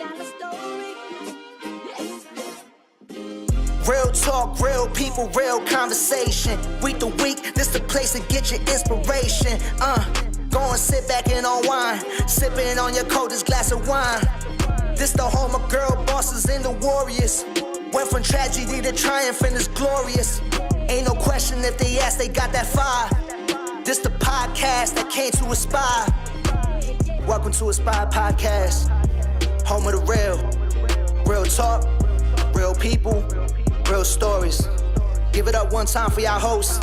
got a story. Real talk, real people, real conversation. Week to week, this the place to get your inspiration. Go and sit back and unwind, sipping on your coldest glass of wine. This the home of girl bosses and the warriors. Went from tragedy to triumph and it's glorious. Ain't no question if they ask, they got that fire. This the podcast that came to Aspire. Welcome to Aspire Podcast, home of the real. Real talk, real people, real stories. Give it up one time for y'all hosts,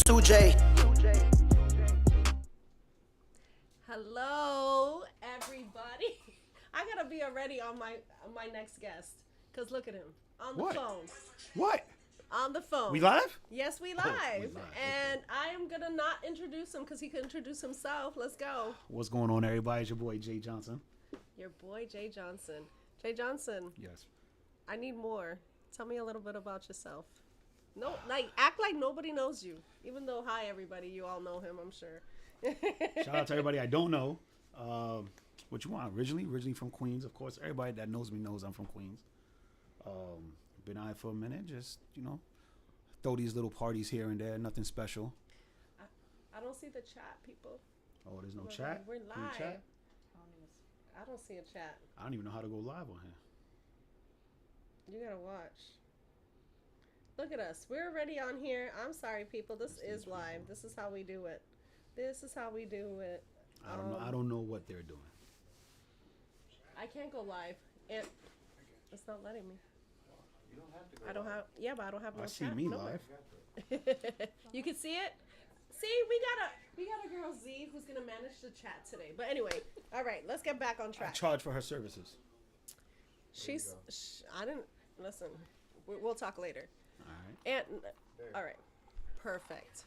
Jae. Hello, everybody. I gotta be already on my next guest, cause look at him on the phone. What? On the phone. We live? Yes, we live. And I am gonna not introduce him because he can introduce himself. Let's go. What's going on, everybody? It's your boy Jae Johnson. Your boy Jae Johnson. Jae Johnson. Yes. I need more. Tell me a little bit about yourself. No, like act like nobody knows you. Even though, hi everybody, you all know him, I'm sure. Shout out to everybody I don't know. What you want? Originally from Queens, of course. Everybody that knows me knows I'm from Queens. Been out here for a minute, just throw these little parties here and there. Nothing special. I don't see the chat, people. Oh, there's no chat. We're live. Chat? I don't see a chat. I don't even know how to go live on here. You gotta watch. Look at us. We're already on here. I'm sorry, people. This is live. This is how we do it. This is how we do it. I don't know. I don't know what they're doing. I can't go live. It's not letting me. You don't have to go. I don't have. Yeah, but I don't have no I see chat. me No. live. You can see it. See, we got a girl Z who's gonna manage the chat today. But anyway, all right. Let's get back on I track. charge for her services. I didn't listen. We'll talk later. All right. And all right, perfect.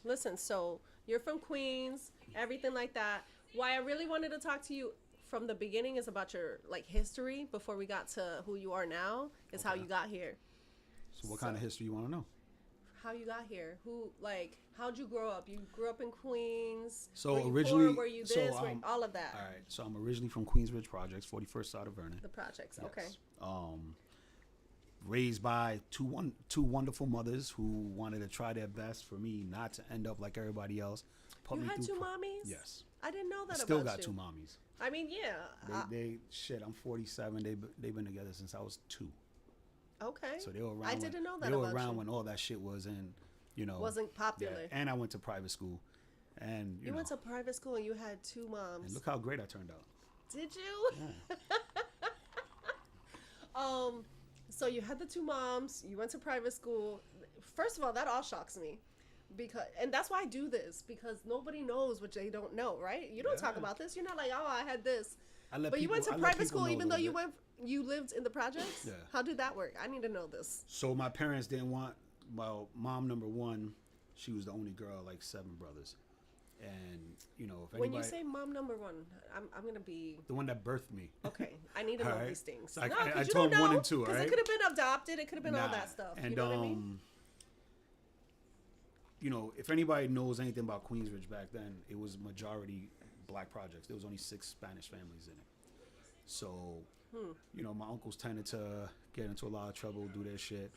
Listen. So you're from Queens, everything like that. Why I really wanted to talk to you from the beginning is about your history before we got to who you are now. Is how you got here. So what kind of history you want to know? How you got here? How'd you grow up? You grew up in Queens. So were you originally, poor? Were you this? All of that. All right. So I'm originally from Queensbridge Projects, 41st out of Vernon. The projects. Yes. Okay. Raised by two wonderful mothers who wanted to try their best for me not to end up like everybody else. You had two mommies? Yes. I didn't know that Still about got you. two mommies. I mean, yeah. I'm 47. They've been together since I was 2. Okay. So they were around. I didn't know that They were about around you. when all that shit was in, Wasn't popular. Yeah, and I went to private school, and you went to private school and you had two moms. And look how great I turned out. Did you? Yeah. So you had the two moms. You went to private school. First of all, that all shocks me, and that's why I do this, because nobody knows what they don't know, right? You don't talk about this. You're not like, oh, I had this. But you went to private school even though you lived in the projects? Yeah. How did that work? I need to know this. So my parents didn't want. Well, mom number one, she was the only girl, like 7 brothers, and if anybody. When you say mom number one, I'm gonna be the one that birthed me. okay. I need to know Right. these things. So I you told don't know, 1 and 2, because right? it could have been adopted. It could have been all that stuff. And you know what I mean? If anybody knows anything about Queensbridge back then, it was majority black projects. There was only 6 Spanish families in it. So, my uncles tended to get into a lot of trouble, do their shit.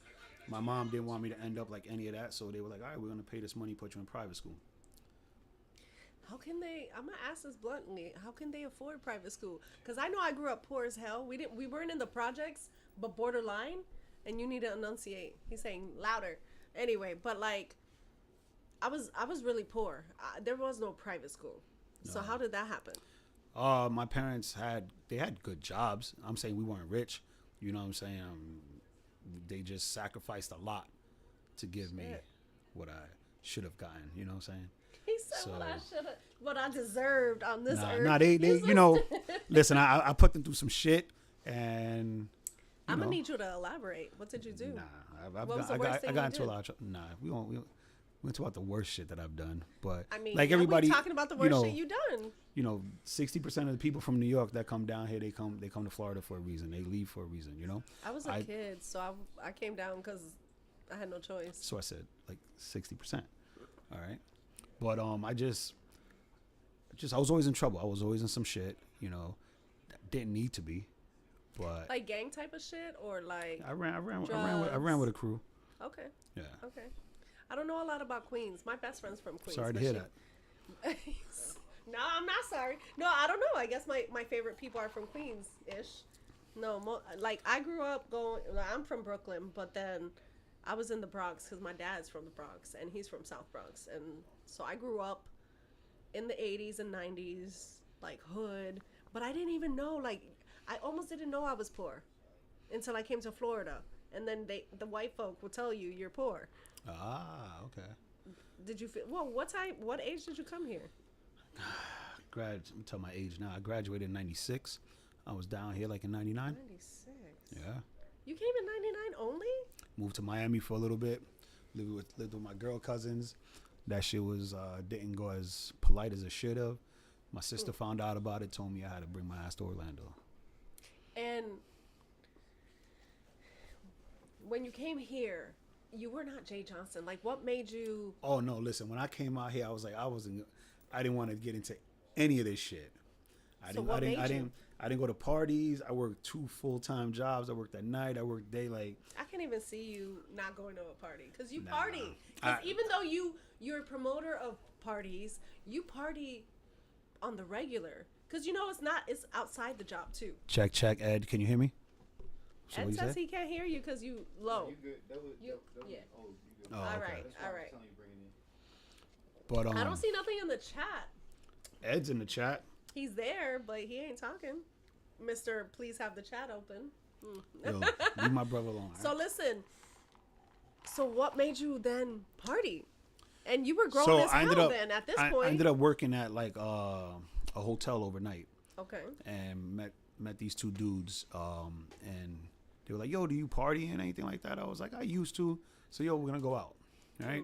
My mom didn't want me to end up like any of that, so they were like, all right, we're going to pay this money, put you in private school. How can they? I'm gonna ask this bluntly. How can they afford private school? Because I know I grew up poor as hell. We weren't in the projects, but borderline. And you need to enunciate. He's saying louder. Anyway, but like, I was really poor. There was no private school. So how did that happen? My parents had good jobs. I'm saying we weren't rich. You know what I'm saying? They just sacrificed a lot to give me what I should have gotten. You know what I'm saying? He said what I deserved on this earth. Nah, they listen, I put them through some shit, and I'm gonna need you to elaborate. What did you do? Nah, I got into a lot of trouble. Nah, we went about the worst shit that I've done. But I mean, like everybody we're talking about the worst shit you done. 60% of the people from New York that come down here, they come to Florida for a reason. They leave for a reason. I was a kid, so I came down because I had no choice. So I said like 60%. All right, but I was always in trouble. I was always in some shit. Didn't need to be. But Like gang type of shit, or like I ran with a crew. okay, Yeah. okay. I don't know a lot about Queens. My best friend's from Queens. Sorry to but hear she- that. No, I'm not sorry. No, I don't know. I guess my favorite people are from Queens ish. No, like I grew up going. Like, I'm from Brooklyn, but then I was in the Bronx because my dad's from the Bronx and he's from South Bronx, and so I grew up in the 80s and 90s, like hood. But I didn't even know. Like I almost didn't know I was poor until I came to Florida, and then the white folk will tell you you're poor. Ah, okay. Did you feel? Well, what age did you come here? Let me tell my age now. I graduated in '96. I was down here like in '99. 96. Yeah. You came in 99 only? Moved to Miami for a little bit. Lived with my girl cousins. That shit was didn't go as polite as it should have. My sister found out about it. Told me I had to bring my ass to Orlando. And when you came here, you were not Jae Johnson. Like, what made you? Oh no! Listen, when I came out here, I was like, I didn't want to get into any of this shit. I didn't go to parties. I worked 2 full-time jobs. I worked at night. I worked day. Like I can't even see you not going to a party because you Nah. party. Because even though you're a promoter of parties, you party on the regular. Because you know it's outside the job too. check, Ed. Can you hear me? So Ed what you says say? he can't hear you because you low. You good? That was, You- that was, yeah. oh, you good. Oh, All okay. right, That's why all I was right. telling you bring it in. But I don't see nothing in the chat. Ed's in the chat. He's there, but he ain't talking. Mister, please have the chat open. Yo, leave my brother alone. So alright? listen. So what made you then party? And you were grown So as I ended hell up. then at this I point. ended up working at like a hotel overnight, Okay. and met these 2 dudes. And they were like, "Yo, do you party and anything like that?" I was like, "I used to." So yo, we're gonna go out, right?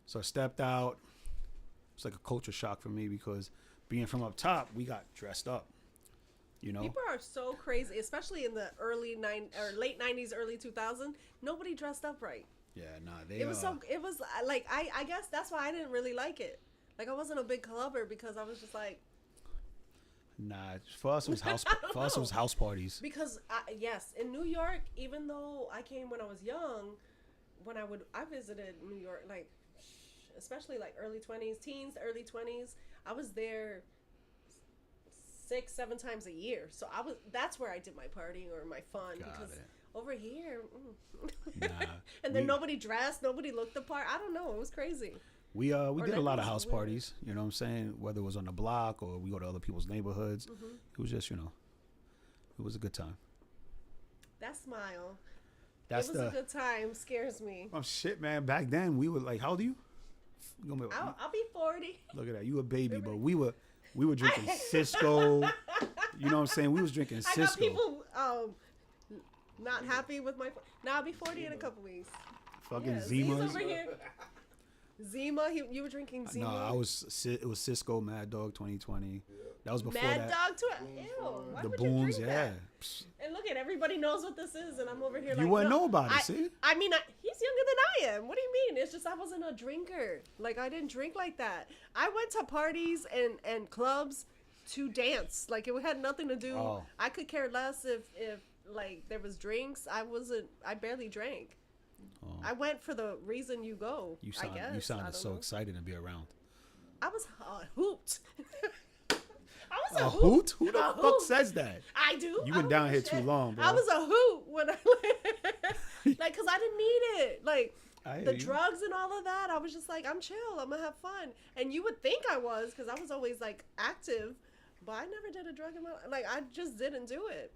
So I stepped out. It's like a culture shock for me because being from up top, we got dressed up. You know, People are so crazy, especially in the late 90s, early 2000s. Nobody dressed up right. yeah, nah, they. It was like I guess that's why I didn't really like it. Like I wasn't a big clubber because I was just like Nah, for us it was house. For us it was house parties. because yes, in New York, even though I came when I was young, I visited New York like especially like early 20s, teens, early 20s. I was there 6-7 times a year. So that's where I did my partying or my fun Got because it. over here Nah, and then we- nobody dressed, nobody looked the part. I don't know, it was crazy. We did a lot of that house was weird. parties, you know what I'm saying? Whether it was on the block or we go to other people's neighborhoods. It was just, it was a good time. That smile. That's it was a good time. Scares me. Oh shit, man. Back then we were like, how old are you? You gonna be- I'll be 40. Look at that. You a baby, but we were drinking Cisco. You know what I'm saying? We was drinking I got Cisco. people not happy with my. Now I'll be 40 in a couple weeks. Fucking Yeah, Z's Zimas. over here. Zima, you were drinking Zima. No, it was Cisco Mad Dog 2020. That was before Mad that. Dog too. Ew. Why The would Booms, you drink yeah. that? And look at everybody knows what this is, and I'm over here You like wouldn't no. know about it, see? I mean, he's younger than I am. What do you mean? It's just I wasn't a drinker. Like I didn't drink like that. I went to parties and clubs to dance. Like it had nothing to do. Oh. I could care less if like there was drinks. I barely drank. Oh. I went for the reason you go. You I guess. sounded so excited to be around. I was hooped. I was A a hoot? Who the A fuck hoot. says that? I do. You I been don't down give here a too shit. long, bro. I was a hoot when I like, cause I didn't need it. Like I hear the you. drugs and all of that. I was just like, I'm chill. I'm gonna have fun. And you would think I was, cause I was always like active, but I never did a drug in my life. Like I just didn't do it.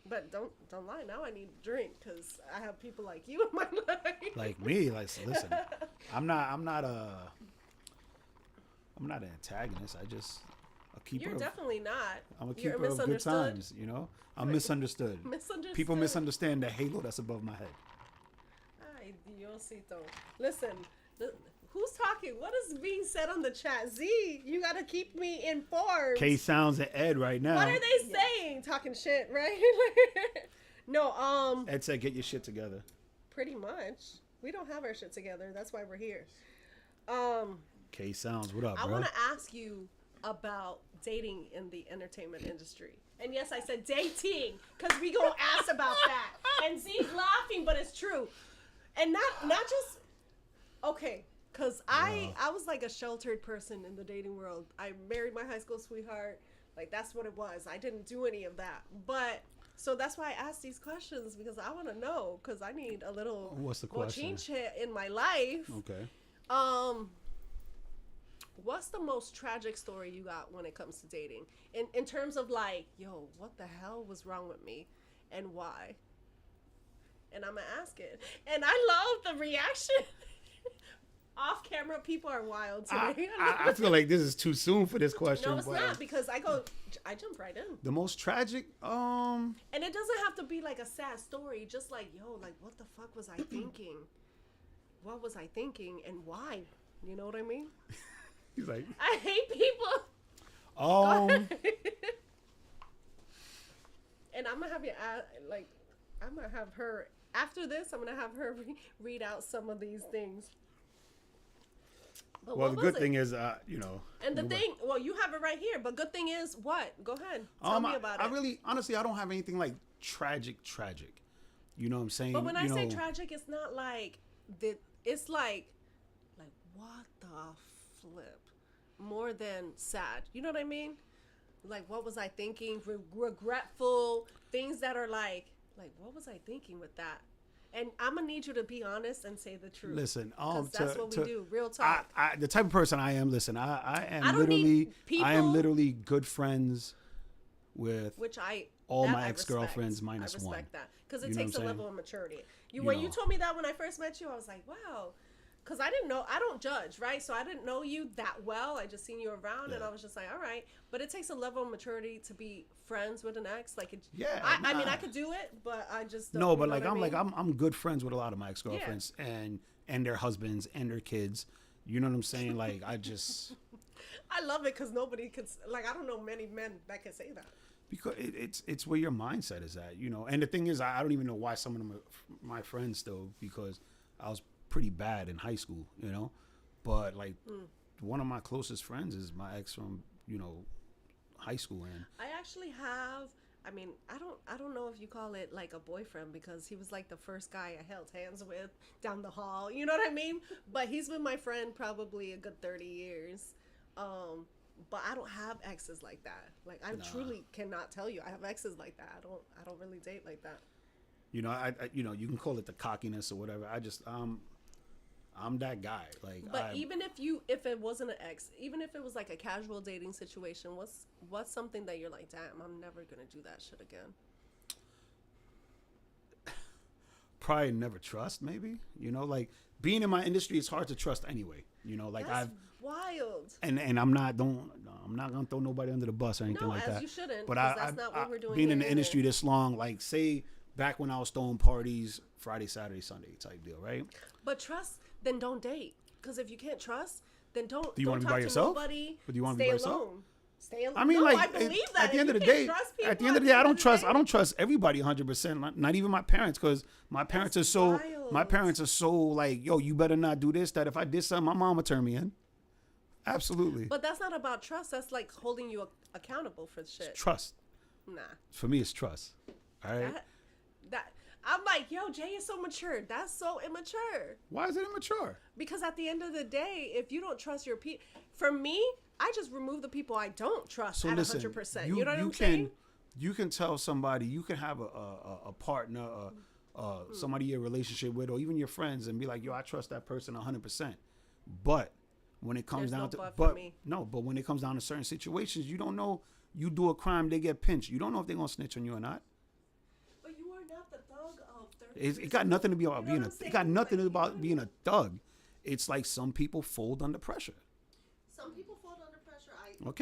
But don't lie. Now I need a drink, cause I have people like you in my life. Like me, like listen, I'm not an antagonist. I just a keeper. You're of, definitely not. I'm a You're keeper of good misunderstood. times. I'm misunderstood. Misunderstood. People misunderstand the halo that's above my head. Ay, Diosito. Listen, who's talking? What is being said on the chat? Z, you gotta keep me informed. K Sounds and Ed right now. What are they saying? Talking shit, right? No, Ed said, "Get your shit together." pretty much. We don't have our shit together. That's why we're here. K Sounds, what up, I bro? want to ask you, about dating in the entertainment industry. And yes, I said dating because we gonna ask about that. And Z's laughing, but it's true. And not just okay, because I was like a sheltered person in the dating world. I married my high school sweetheart. Like that's what it was. I didn't do any of that. But so that's why I ask these questions because I want to know because I need a little What's the question? mochinche in my life. Okay. What's the most tragic story you got when it comes to dating? In terms of like, yo, what the hell was wrong with me and why? And I'm gonna ask it. And I love the reaction. Off camera, people are wild today. I feel like this is too soon for this question. No, it's not because I jump right in. The most tragic, And it doesn't have to be like a sad story. Just like, yo, like what the fuck was I thinking? What was I thinking and why? You know what I mean? he's like, I hate people. And I'm gonna have you I'm gonna have her after this. I'm gonna have her read out some of these things. But well, the good thing is, you know. And the thing, well, you have it right here. But good thing is, what? Go ahead. Tell me about it. I really, honestly, I don't have anything like tragic. You know what I'm saying? But when I say tragic, it's not like it's like what the flip? More than sad. You know what I mean? Like, what was I thinking? Regretful things that are like, what was I thinking with that? And I'm gonna need you to be honest and say the truth. Listen, that's what we do. Real talk. I the type of person I am. Listen, I am literally good friends with all my ex-girlfriends minus one. I respect that because it takes a level of maturity. When you told me that when I first met you, I was like, wow. Because I didn't know, I don't judge, right? So I didn't know you that well. I just seen you around and I was just like, all right. But it takes a level of maturity to be friends with an ex. Like, I mean, I could do it, but I just don't. No, but like, I'm good friends with a lot of my ex-girlfriends and their husbands and their kids. You know what I'm saying? Like, I just. I love it because nobody could, like, I don't know many men that can say that. Because it's where your mindset is at, you know. And the thing is, I don't even know why some of them are my friends still because I was pretty bad in high school, you know, but like one of my closest friends is my ex from, you know, high school. And I actually have, I mean, I don't know if you call it like a boyfriend because he was like the first guy I held hands with down the hall, you know what I mean? But he's been my friend probably a good 30 years. But I don't have exes like that. Like I truly cannot tell you I have exes like that. I don't really date like that. You know, I you know, you can call it the cockiness or whatever. I just I'm that guy. Like, but even if it wasn't an ex, even if it was like a casual dating situation, what's something that you're like, damn, I'm never gonna do that shit again? Probably never trust. Maybe, you know, like being in my industry, it's hard to trust anyway. You know, like that's wild. And I'm not gonna throw nobody under the bus or anything like that. You shouldn't. But that's not what we're doing. Being in the industry this long, like say back when I was throwing parties Friday, Saturday, Sunday type deal, right? But trust. Then don't date. Because if you can't trust, then don't. Do you want to be by yourself? But do you want to be by yourself? Stay alone. I mean, like, I believe that. At the end of the day, I don't trust everybody 100%. Not even my parents, because my parents are so like, yo, you better not do this. That if I did something, my mom would turn me in. Absolutely. But that's not about trust. That's like holding you accountable for shit. It's trust. Nah. For me, it's trust. All right. That I'm like, yo, Jay is so mature. That's so immature. Why is it immature? Because at the end of the day, if you don't trust your people, for me, I just remove the people I don't trust at 100%. You know what I'm saying? You can tell somebody, you can have a partner, somebody you're in a relationship with, or even your friends, and be like, yo, I trust that person 100%. But when it comes down to, but when it comes down to certain situations, you don't know. You do a crime, they get pinched. You don't know if they're gonna snitch on you or not. But you are not the thug of 30. It got nothing to be about being it got nothing about being a thug. It's like some people fold under pressure. Some people fold under pressure. I 100%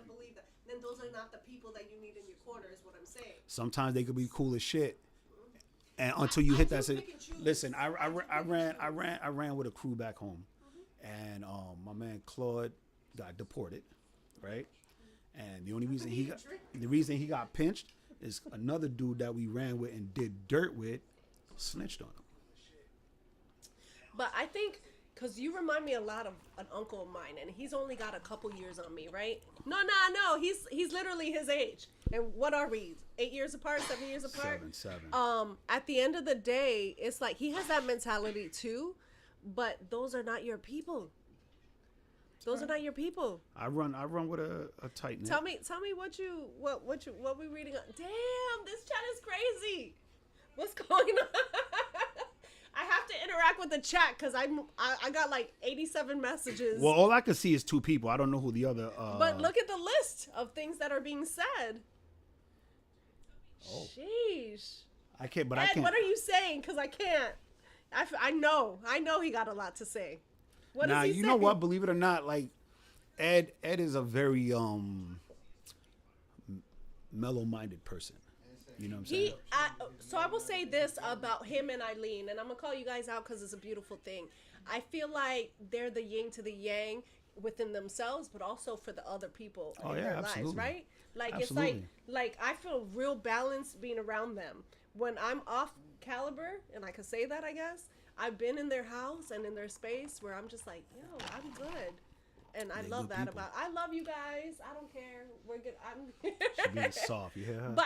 believe that. Then those are not the people that you need in your corner, is what I'm saying. Sometimes they could be cool as shit, and until you hit that. Listen, I ran with a crew back home, and my man Claude got deported, right? And the only reason he got pinched is another dude that we ran with and did dirt with snitched on him. But I think Cause you remind me a lot of an uncle of mine, and he's only got a couple years on me, right? No, he's literally his age. And what are we? 8 years apart, 7 years apart. Seven. At the end of the day, it's like he has that mentality too, but those are not your people. Those are not your people. I run with a tight knit. Tell me what we reading on? Damn, this chat is crazy. What's going on? I have to interact with the chat because I got like 87 messages. Well, all I can see is 2 people. I don't know who the other. But look at the list of things that are being said. Oh. Sheesh. I can't. But Ed, I can't. what are you saying? Because I can't. I know he got a lot to say. What Nah, does he you say? know what? Believe it or not, like Ed is a very mellow-minded person. You know what I'm saying? So I will say this about him and Eileen, and I'm gonna call you guys out because it's a beautiful thing. I feel like they're the yin to the yang within themselves, but also for the other people in their lives, right? Like Absolutely. it's like I feel real balanced being around them. When I'm off caliber, and I can say that, I guess I've been in their house and in their space where I'm just like, yo, I'm good. And I love that people. I love you guys. I don't care. We're good. She being soft, you hear her? But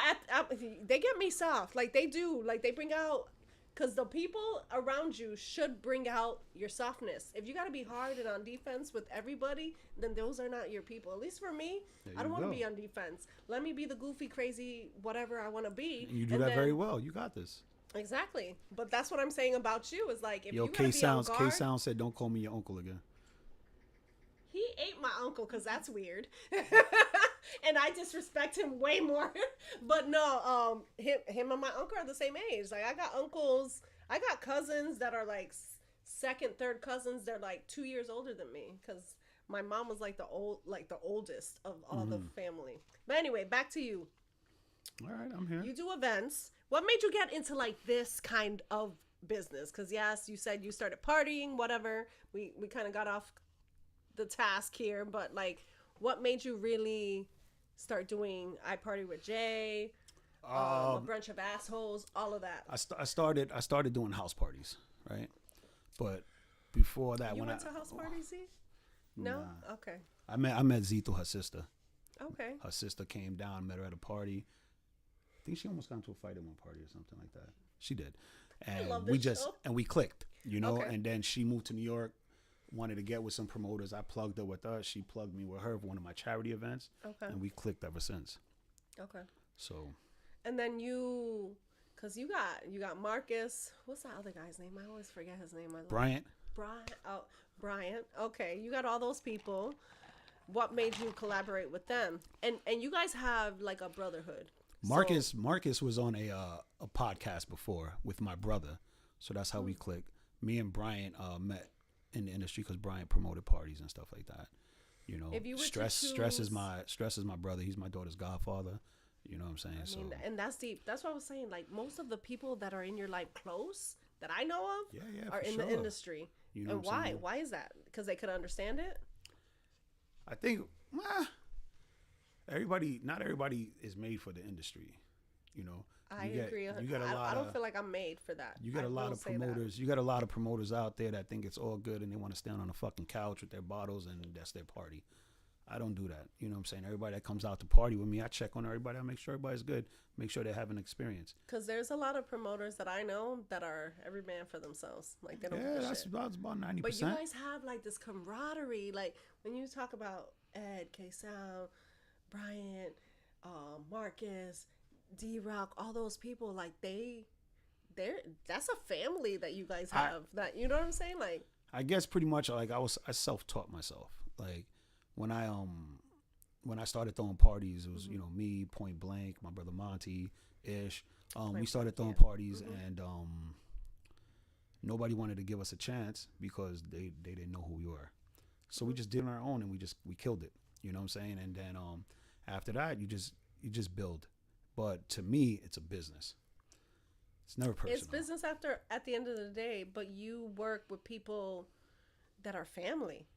they get me soft. Like they do. Like they bring out, because the people around you should bring out your softness. If you got to be hard and on defense with everybody, then those are not your people. At least for me, I don't want to be on defense. Let me be the goofy, crazy, whatever I want to be. You do that very well. You got this. Exactly. But that's what I'm saying about you is like, if Yo, you gotta be on guard. K-Sound said, don't call me your uncle again. He ain't my uncle because that's weird. And I disrespect him way more. But no, him and my uncle are the same age. Like I got uncles, I got cousins that are like second, third cousins. They're like 2 years older than me because my mom was like the oldest of all the family. But anyway, back to you. All right, I'm here. You do events. What made you get into like this kind of business? Because yes, you said you started partying, whatever. We kind of got off the task here, but like, what made you really start doing I Party with Jay, a bunch of assholes, all of that? I started doing house parties, right? But before that, You when went to house parties, see? No? Nah. Okay. I met Z through her sister. Okay. Her sister came down, met her at a party. I think she almost got into a fight at one party or something like that. She did. And love we this show. we clicked, you know, Okay. and then she moved to New York, wanted to get with some promoters. I plugged her with us. She plugged me with her for one of my charity events. Okay. And we clicked ever since. Okay. So. And then because you got Marcus. What's that other guy's name? I always forget his name. Bryant. Bryant. Okay. You got all those people. What made you collaborate with them? And you guys have like a brotherhood. Marcus was on a podcast before with my brother, so that's how we clicked. Me and Bryant met in the industry because Bryant promoted parties and stuff like that. You know, If you were stress is to my brother. He's my daughter's godfather. You know what I'm saying? And that's deep. That's what I was saying. Like most of the people that are in your life close that I know of are in the industry. You know and what I'm why? saying? Why is that? Because they could understand it. I think not everybody is made for the industry. You know, I agree. You get a lot. I don't feel like I'm made for that. You get a lot of promoters. You got a lot of promoters out there that think it's all good and they want to stand on a fucking couch with their bottles and that's their party. I don't do that. You know what I'm saying? Everybody that comes out to party with me, I check on everybody. I make sure everybody's good. Make sure they have an experience. Because there's a lot of promoters that I know that are every man for themselves. Like they don't give a shit. That's about 90%. But you guys have like this camaraderie. Like when you talk about Ed, K-Sound, Bryant, Marcus, D-Rock, all those people, like that's a family that you guys have. That you know what I'm saying? Like I guess pretty much like I self-taught myself. Like when I started throwing parties, it was you know me, Point Blank, my brother Monty, Ish. We started throwing parties and nobody wanted to give us a chance because they didn't know who we were. So we just did it on our own and we killed it. You know what I'm saying? And then after that you just build. But to me, it's a business. It's never personal. it's business at the end of the day, but you work with people that are family.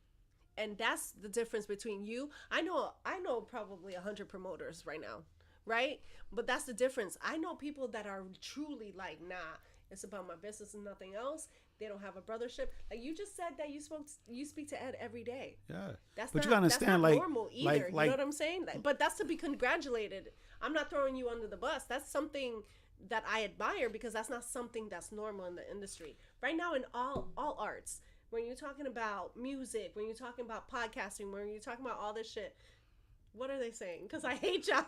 And that's the difference between you. I know probably 100 promoters right now, right? But that's the difference. I know people that are truly like, nah, it's about my business and nothing else. They don't have a brothership. Like you just said that you speak to Ed every day. Yeah. That's But not, you gotta understand, that's not like, normal either. like, You know like, what I'm saying? But that's to be congratulated. I'm not throwing you under the bus. That's something that I admire because that's not something that's normal in the industry. Right now in all arts, when you're talking about music, when you're talking about podcasting, when you're talking about all this shit, what are they saying? Because I hate y'all.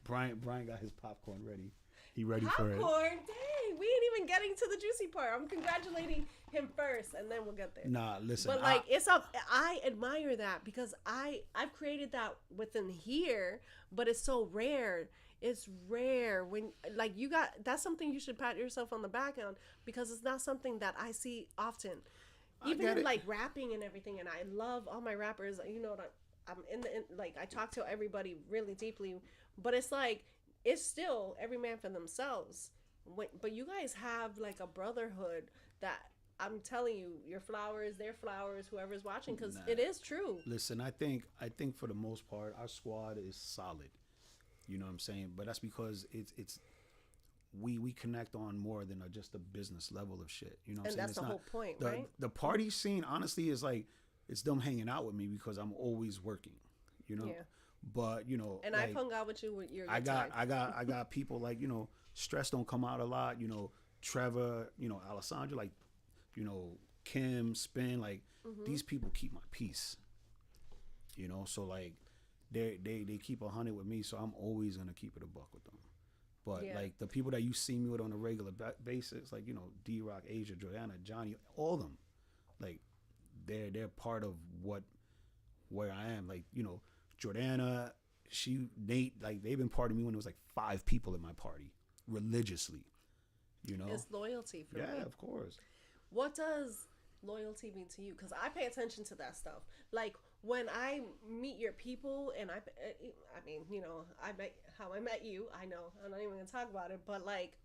Brian got his popcorn ready. He ready for it. Popcorn? Dang, we ain't even getting to the juicy part. I'm congratulating him first, and then we'll get there. Nah, listen. But like, I admire that because I've created that within here, but it's so rare. It's rare when like that's something you should pat yourself on the back on because it's not something that I see often. Even in like rapping and everything, and I love all my rappers. You know, I'm like I talk to everybody really deeply, but it's like it's still every man for themselves. But you guys have like a brotherhood that I'm telling you, your flowers, their flowers, whoever's watching, because it is true. Listen, I think for the most part, our squad is solid. You know what I'm saying? But that's because it's we connect on more than just a business level of shit. You know what I'm saying? And that's the whole point, right? The party scene, honestly, is like it's them hanging out with me because I'm always working. You know? Yeah. But you know, and like, I've hung out with you with your I got people like, you know, Stress don't come out a lot, you know, Trevor, you know, Alessandra, like, you know, Kim, Spin, like these people keep my peace. You know, so like they keep 100 with me, so I'm always gonna keep it a buck with them. But like the people that you see me with on a regular basis, like, you know, D-Rock, Asia, Jordana, Johnny, all of them, like they're part of where I am. Like, you know, Jordana, Nate, like they've been part of me when it was like 5 people at my party religiously. You know, it's loyalty for me. Yeah, of course. What does loyalty mean to you? Because I pay attention to that stuff. Like when I meet your people, and I mean, you know, how I met you. I know I'm not even gonna talk about it, but like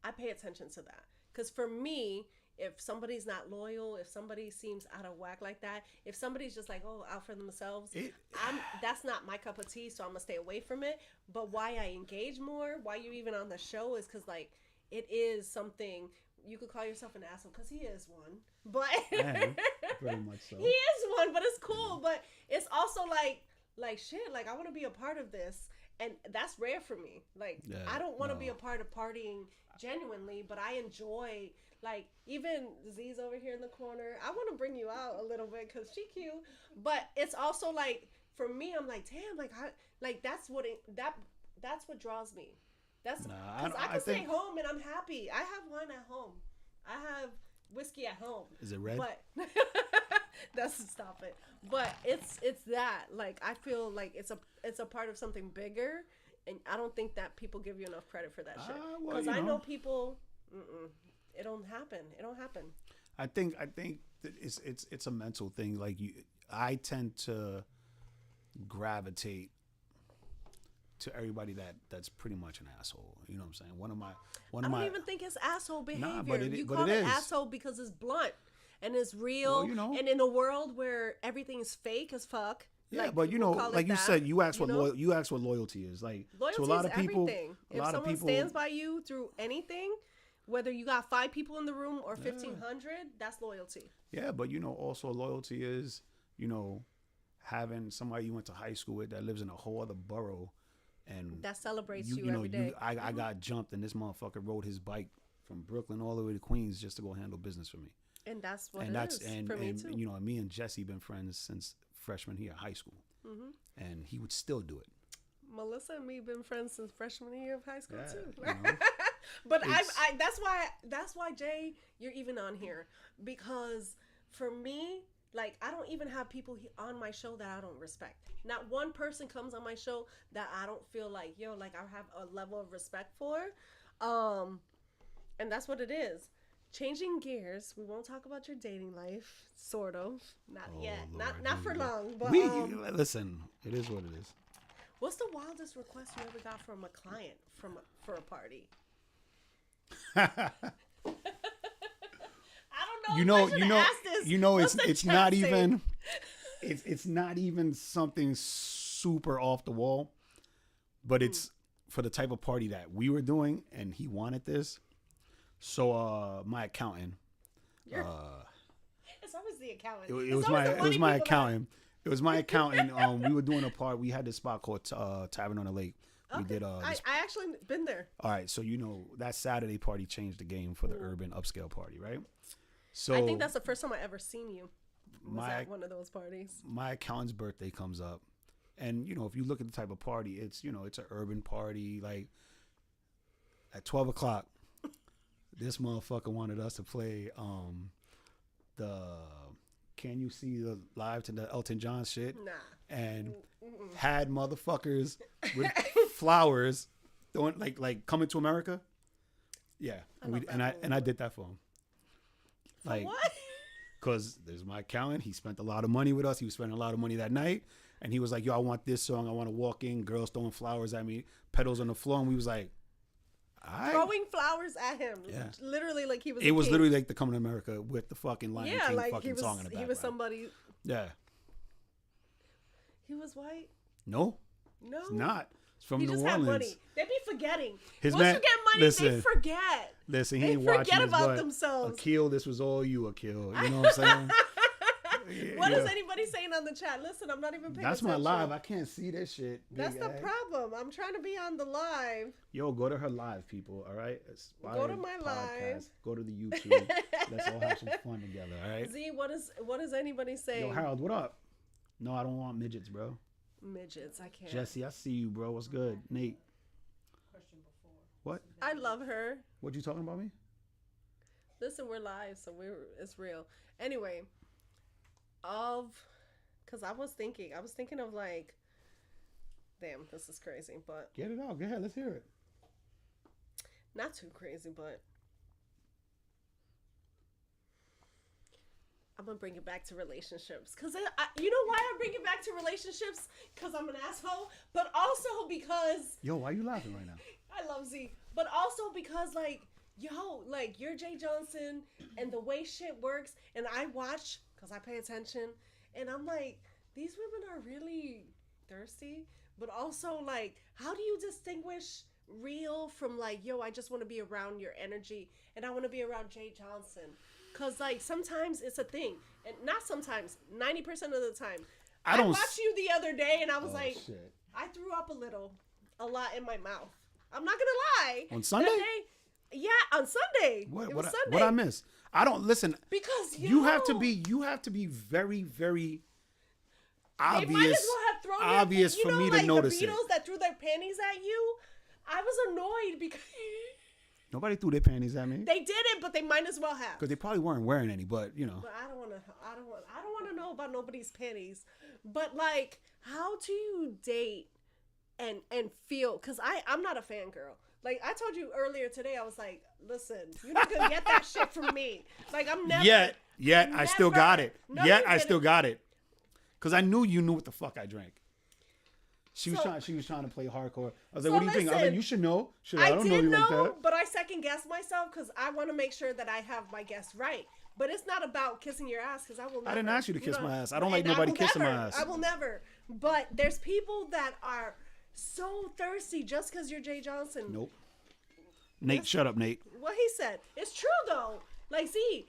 I pay attention to that because for me, if somebody's not loyal, if somebody seems out of whack like that, if somebody's just like, oh, out for themselves, that's not my cup of tea, so I'm gonna stay away from it. But why I engage more, why you're even on the show, is because like it is something. You could call yourself an asshole because he is one, but very much so. He is one, but it's cool. But it's also like shit. Like I want to be a part of this, and that's rare for me. Like I don't want to be a part of partying genuinely, but I enjoy. Like even Z's over here in the corner. I want to bring you out a little bit because she cute, but it's also like for me, I'm like, damn, like that's what draws me. That's because I can stay home and I'm happy. I have wine at home. I have whiskey at home. Is it red? But stop it. But it's that. Like I feel like it's a part of something bigger, and I don't think that people give you enough credit for that shit. Because I know people. It don't happen. It don't happen. I think that it's a mental thing. Like I tend to gravitate to everybody that's pretty much an asshole. You know what I'm saying? I don't even think it's asshole behavior. Nah, but you call it asshole because it's blunt and it's real. Well, you know, and in a world where everything is fake as fuck. Yeah, like, but you know, like you said, you asked what loyalty is. Like loyalty to a lot is of people, everything. If someone stands by you through anything, whether you got 5 people in the room or 1,500, that's loyalty. Yeah, but you know, also loyalty is, you know, having somebody you went to high school with that lives in a whole other borough, and that celebrates you every day. I got jumped, and this motherfucker rode his bike from Brooklyn all the way to Queens just to go handle business for me. And that's what for me too. You know, me and Jesse been friends since freshman year of high school, and he would still do it. Melissa and me been friends since freshman year of high school too. You know? But that's why Jay, you're even on here, because for me, like I don't even have people on my show that I don't respect. Not one person comes on my show that I don't feel like like I have a level of respect for, and that's what it is. Changing gears, we won't talk about your dating life, sort of. Not yet, Lord, not for long. But listen, it is what it is. What's the wildest request you ever got from a client for a party? I don't know. It's not even. It's not even something super off the wall, but it's for the type of party that we were doing, and he wanted this. So my accountant, It's always the accountant. It was my accountant. It was my accountant. We were doing a part. We had this spot called Tavern on the Lake. We did. I actually been there. All right, so that Saturday party changed the game for the urban upscale party, right? So I think that's the first time I ever seen you. Was at one of those parties. My accountant's birthday comes up, and if you look at the type of party, it's it's an urban party. Like at 12 o'clock, this motherfucker wanted us to play the Can You See the Live to the Elton John shit? Nah. And had motherfuckers with flowers throwing like Coming to America. Yeah, and I did that for him. Like what? Because there's my accountant. He spent a lot of money with us. He was spending a lot of money that night, and he was like, "Yo, I want this song. I want to walk in, girls throwing flowers at me, petals on the floor," and we was like, throwing flowers at him. Yeah. Literally like he was. It was literally like the Coming to America with the fucking Lion King like fucking song in the background. He was somebody. Yeah. He was white. No. It's not. It's from he New just Orleans. Had money. They be forgetting. His Once man, you get money, listen, they forget. Listen, he they ain't watching forget this, about but themselves. Akil, this was all you, Akil. You know what I'm saying? What is anybody saying on the chat? Listen, I'm not even paying That's attention. my live. I can't see this shit. That's the problem. I'm trying to be on the live. Yo, go to her live, people. All right. Go to my live. Go to the YouTube. Let's all have some fun together. All right. Z, what is anybody saying? Yo, Harold, what up? No, I don't want midgets, bro. Midgets, I can't. Jesse, I see you, bro. What's good? Nate. What? I love her. What you talking about me? Listen, we're live, so it's real. Anyway, because I was thinking of like, damn, this is crazy, but get it out. Go ahead, let's hear it. Not too crazy, but I'm gonna bring it back to relationships. Cause you know why I bring it back to relationships? Cause I'm an asshole, but also because yo, why you laughing right now? I love Z, but also because like, yo, like you're Jae Johnson, and the way shit works, and I watch cause I pay attention, and I'm like, these women are really thirsty, but also like, how do you distinguish real from like, yo, I just want to be around your energy, and I want to be around Jae Johnson? Cause like sometimes it's a thing, and not sometimes, 90% of the time. I watched you the other day, and I was like, shit. I threw up a lot in my mouth. I'm not gonna lie. On Sunday? Yeah, on Sunday. What Sunday. What I miss? I don't listen. Because you have to be very, very obvious. They might as well have thrown obvious for me to notice the Beatles that threw their panties at you. I was annoyed because nobody threw their panties at me. They didn't, but they might as well have. Because they probably weren't wearing any, but you know. But I don't want to know about nobody's panties. But like, how do you date and feel? Because I'm not a fangirl. Like I told you earlier today, I was like, listen, you're not gonna get that shit from me. Like I'm never. Yet I still got it. No, I still got it. Because I knew you knew what the fuck I drank. She was trying to play hardcore. I was like, what do you think? I was like, you should know. I don't know you like that. But I second guess myself because I want to make sure that I have my guests right. But it's not about kissing your ass because I will never. I didn't ask you to kiss my ass. I don't like nobody kissing my ass. I will never. But there's people that are so thirsty just because you're Jae Johnson. Nope. Nate, shut up, Nate. What he said. It's true though. Like, see,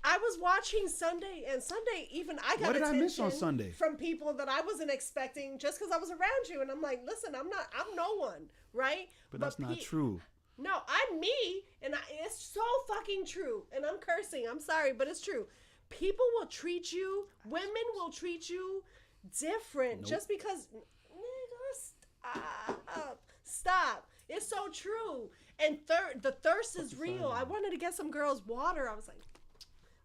I was watching Sunday, and Sunday even I got attention. What did I miss on Sunday? From people that I wasn't expecting just because I was around you, and I'm like, listen, I'm no one, right? But that's not true. No, I'm me, and it's so fucking true. And I'm cursing. I'm sorry, but it's true. People will treat you. Women will treat you different just because. Stop. It's so true. And the thirst is real. I wanted to get some girls water. I was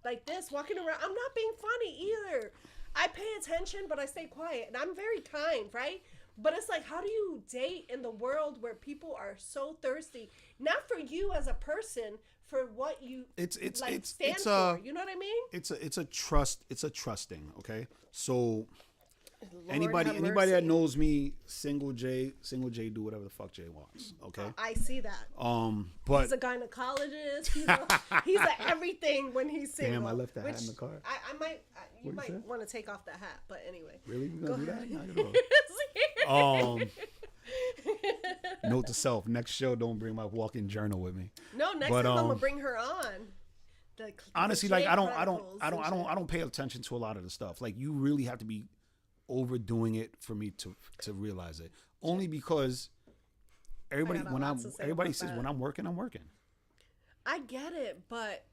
like this, walking around. I'm not being funny either. I pay attention, but I stay quiet. And I'm very kind, right? But it's like, how do you date in the world where people are so thirsty? Not for you as a person, for what you stand for. You know what I mean? It's a trusting, okay? So Lord anybody that knows me, single J do whatever the fuck Jay wants. Okay. I see that. But he's a gynecologist. He's a everything when he's single. Damn, I left the hat in the car. You might want to take off the hat, but anyway. Really, you gonna do that? Note to self: next show, don't bring my walking journal with me. No, next time I'm gonna bring her on. honestly, the like J I Chronicles and shit. don't pay attention to a lot of the stuff. Like you really have to be overdoing it for me to realize it. Only because everybody got a lot to say everybody about says that. when I'm working, I'm working. I get it, but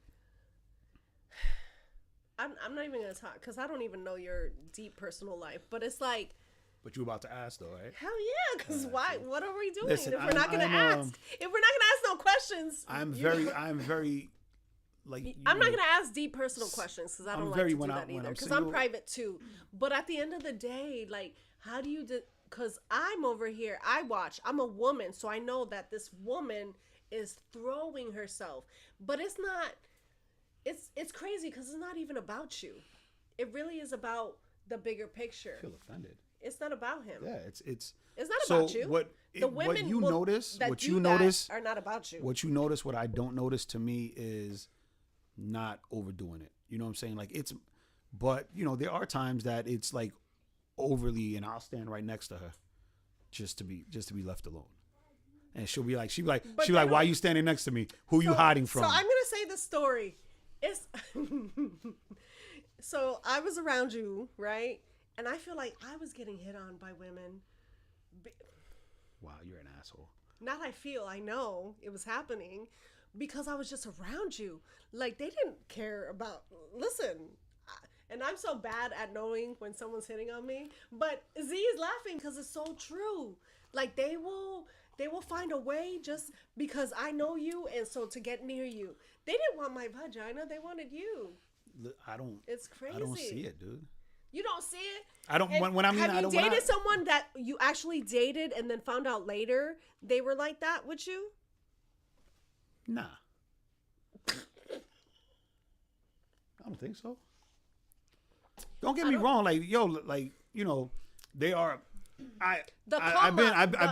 I'm not even gonna talk because I don't even know your deep personal life. But it's like, But you about to ask though, right? hell yeah, because why? What are we doing Listen, if we're not gonna ask? If we're not gonna ask no questions, I'm very like I'm not gonna ask deep personal questions because I don't like to do that either. Because I'm private too. But at the end of the day, like, how do you? Because I'm over here. I'm a woman, so I know that this woman is throwing herself. But it's not. It's crazy because it's not even about you. It really is about the bigger picture. I feel offended. It's not about him. Yeah, it's not so about you. The women what you notice, that what do you that notice are not about you. What you notice, what I don't notice to me is not overdoing it. You know what I'm saying? Like but you know, there are times that it's like overly, and I'll stand right next to her just to be left alone. And she'll be like, why are you standing next to me? Who are you hiding from? So I'm gonna say the story. It's so I was around you, right? And I feel like I was getting hit on by women. Wow, you're an asshole. Not I know it was happening because I was just around you. Like they didn't care about. Listen, and I'm so bad at knowing when someone's hitting on me. But Z is laughing because it's so true. Like they will find a way just because I know you, and so to get near you. They didn't want my vagina; they wanted you. I don't. It's crazy. I don't see it, dude. You don't see it? I don't. When I mean, have you dated someone that you actually dated and then found out later they were like that with you? Nah. I don't think so. Don't get me wrong. Like, yo, like, you know, they are. I've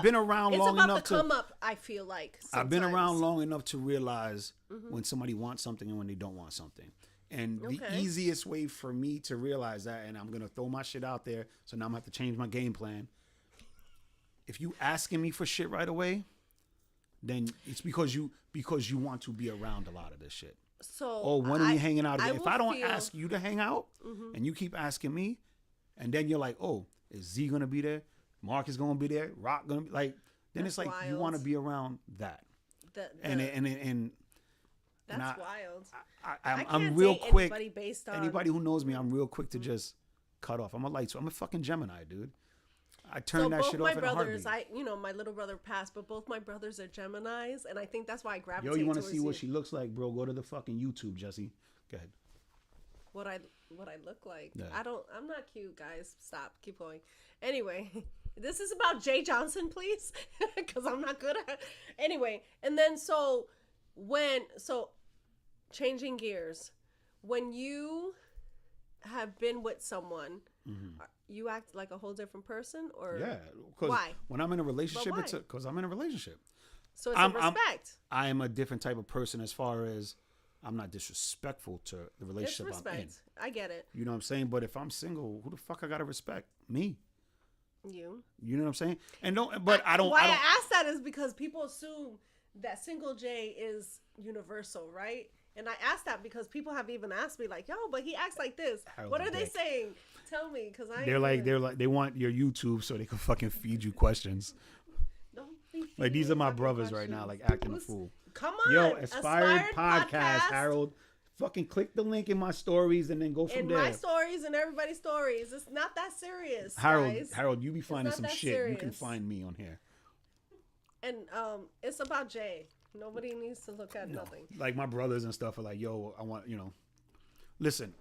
been around long enough to come up. I feel like sometimes. I've been around long enough to realize when somebody wants something and when they don't want something. And the easiest way for me to realize that, and I'm gonna throw my shit out there, so now I'm gonna have to change my game plan. If you asking me for shit right away, then it's because you want to be around a lot of this shit. So when are we hanging out again? If I don't feel... ask you to hang out, and you keep asking me, and then you're like, oh, is Z gonna be there? Mark is gonna be there. Rock gonna be like. Then That's it's like wild. you want to be around that. That's wild. I'm real quick. Anybody who knows me, I'm real quick to just cut off. I'm a fucking Gemini, dude. I turn that shit off in a heartbeat. My little brother passed, but both my brothers are Geminis, and I think that's why I gravitate. Yo, you want to towards see what she looks like, bro? Go to the fucking YouTube, Jesse. Go ahead. What I look like? Yeah. I'm not cute, guys. Stop. Keep going. Anyway, this is about Jae Johnson, please, because I'm not good at. Anyway, and then changing gears, when you have been with someone, you act like a whole different person, or why? When I'm in a relationship, it's because I'm in a relationship. So it's a respect. I am a different type of person as far as I'm not disrespectful to the relationship it's respect. I'm in. I get it. You know what I'm saying? But if I'm single, who the fuck I gotta respect? Me. You. You know what I'm saying? And I don't. Why I ask that is because people assume that single J is universal, right? And I ask that because people have even asked me like, "Yo, but he acts like this." What are they saying? Tell me, because they want your YouTube so they can fucking feed you questions. Like these are my brothers right now, like acting a fool. Come on, yo, Aspired Podcast, Harold. Fucking click the link in my stories and then go from there. In my stories and everybody's stories. It's not that serious, Harold, guys. Harold, you be finding some shit. Serious. You can find me on here. And it's about Jay. Nobody needs to look at nothing. Like my brothers and stuff are like, yo, I want, listen.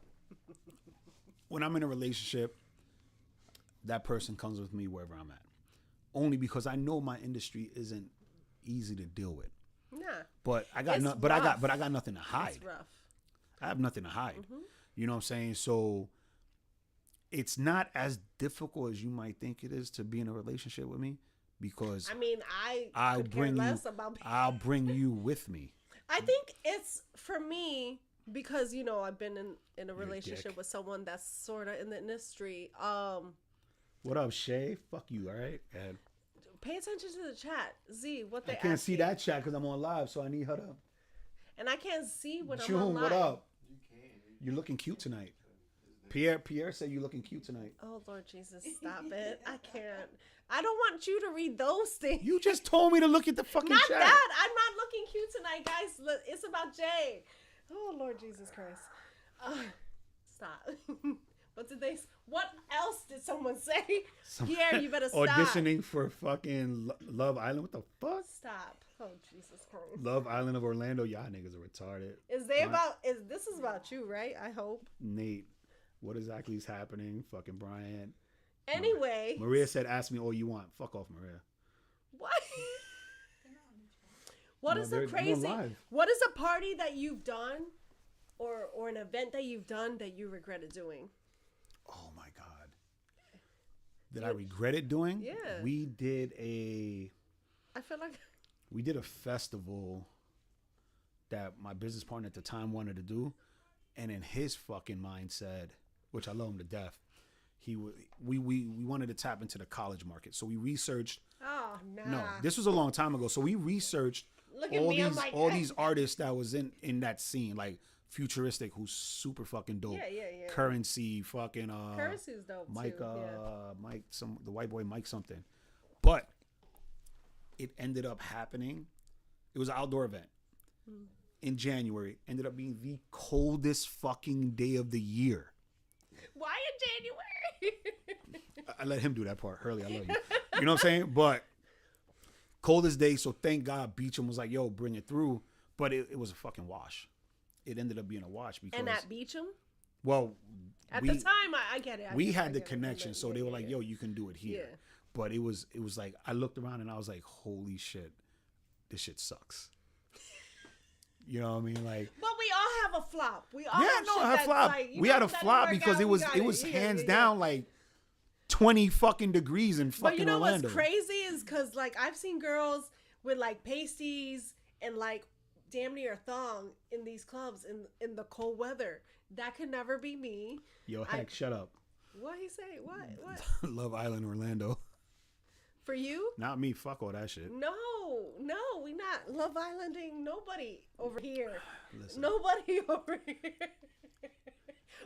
When I'm in a relationship, that person comes with me wherever I'm at. Only because I know my industry isn't easy to deal with. Nah. But I got I got nothing to hide. It's rough. I have nothing to hide. You know what I'm saying? So it's not as difficult as you might think it is to be in a relationship with me, because I'll bring less about I'll bring you with me. I think it's for me because I've been in a relationship with someone that's sort of in the industry. What up, Shay? Fuck you, all right? And pay attention to the chat. Z, what they I can't see that chat because I'm on live, so I need her to. and I can't see when I'm June, on live. what up? You're looking cute tonight. Pierre said you're looking cute tonight. Oh Lord Jesus, stop it! I can't. I don't want you to read those things. You just told me to look at the fucking Not chat. that. I'm not looking cute tonight, guys. It's about Jay. Oh Lord Jesus Christ. Stop. What else did someone say? Pierre, you better stop. Auditioning for fucking Love Island. What the fuck? Stop. Oh Jesus Christ. Love Island of Orlando. Y'all niggas are retarded. This is about you, right? I hope. Nate, what exactly is happening? Fucking Brian. Anyway. Maria said, ask me all you want. Fuck off, Maria. What? What No, is the they're crazy? live. What is a party that you've done, or an event that you've done that you regretted doing? Oh my God. That I regretted doing? Yeah. We did a festival that my business partner at the time wanted to do, and in his fucking mind said, which I love him to death, we wanted to tap into the college market. So we researched. Oh nah. No, this was a long time ago. So we researched Look at me, I'm like, all these artists that was in that scene, like Futuristic, who's super fucking dope. Yeah. Currency, fucking Currency's dope Mike, too. Yeah. Mike, the white boy Mike something. But it ended up happening. It was an outdoor event in January. Ended up being the coldest fucking day of the year. Why in January? I let him do that part. Hurley, I love you. You know what I'm saying? But coldest day, so thank God Beecham was like, yo, bring it through. But it was a fucking wash. It ended up being a wash because... And at Beecham? Well, at the time, I get it. We had the connection, so they were like, yo, you can do it here. Yeah. But it was like, I looked around and I was like, holy shit, this shit sucks. You know what I mean? Like, but we all have a flop. We all yeah, have no, shit I had that's flop. like, We had a flop because it was hands down like 20 fucking degrees in fucking But you know Orlando. what's crazy is because like I've seen girls with like pasties and like damn near a thong in these clubs in the cold weather. That could never be me. Yo, heck, shut up. What he say? What? Love Island, Orlando. For you? Not me. Fuck all that shit. No, we not Love Islanding nobody over here. Listen. Nobody over here.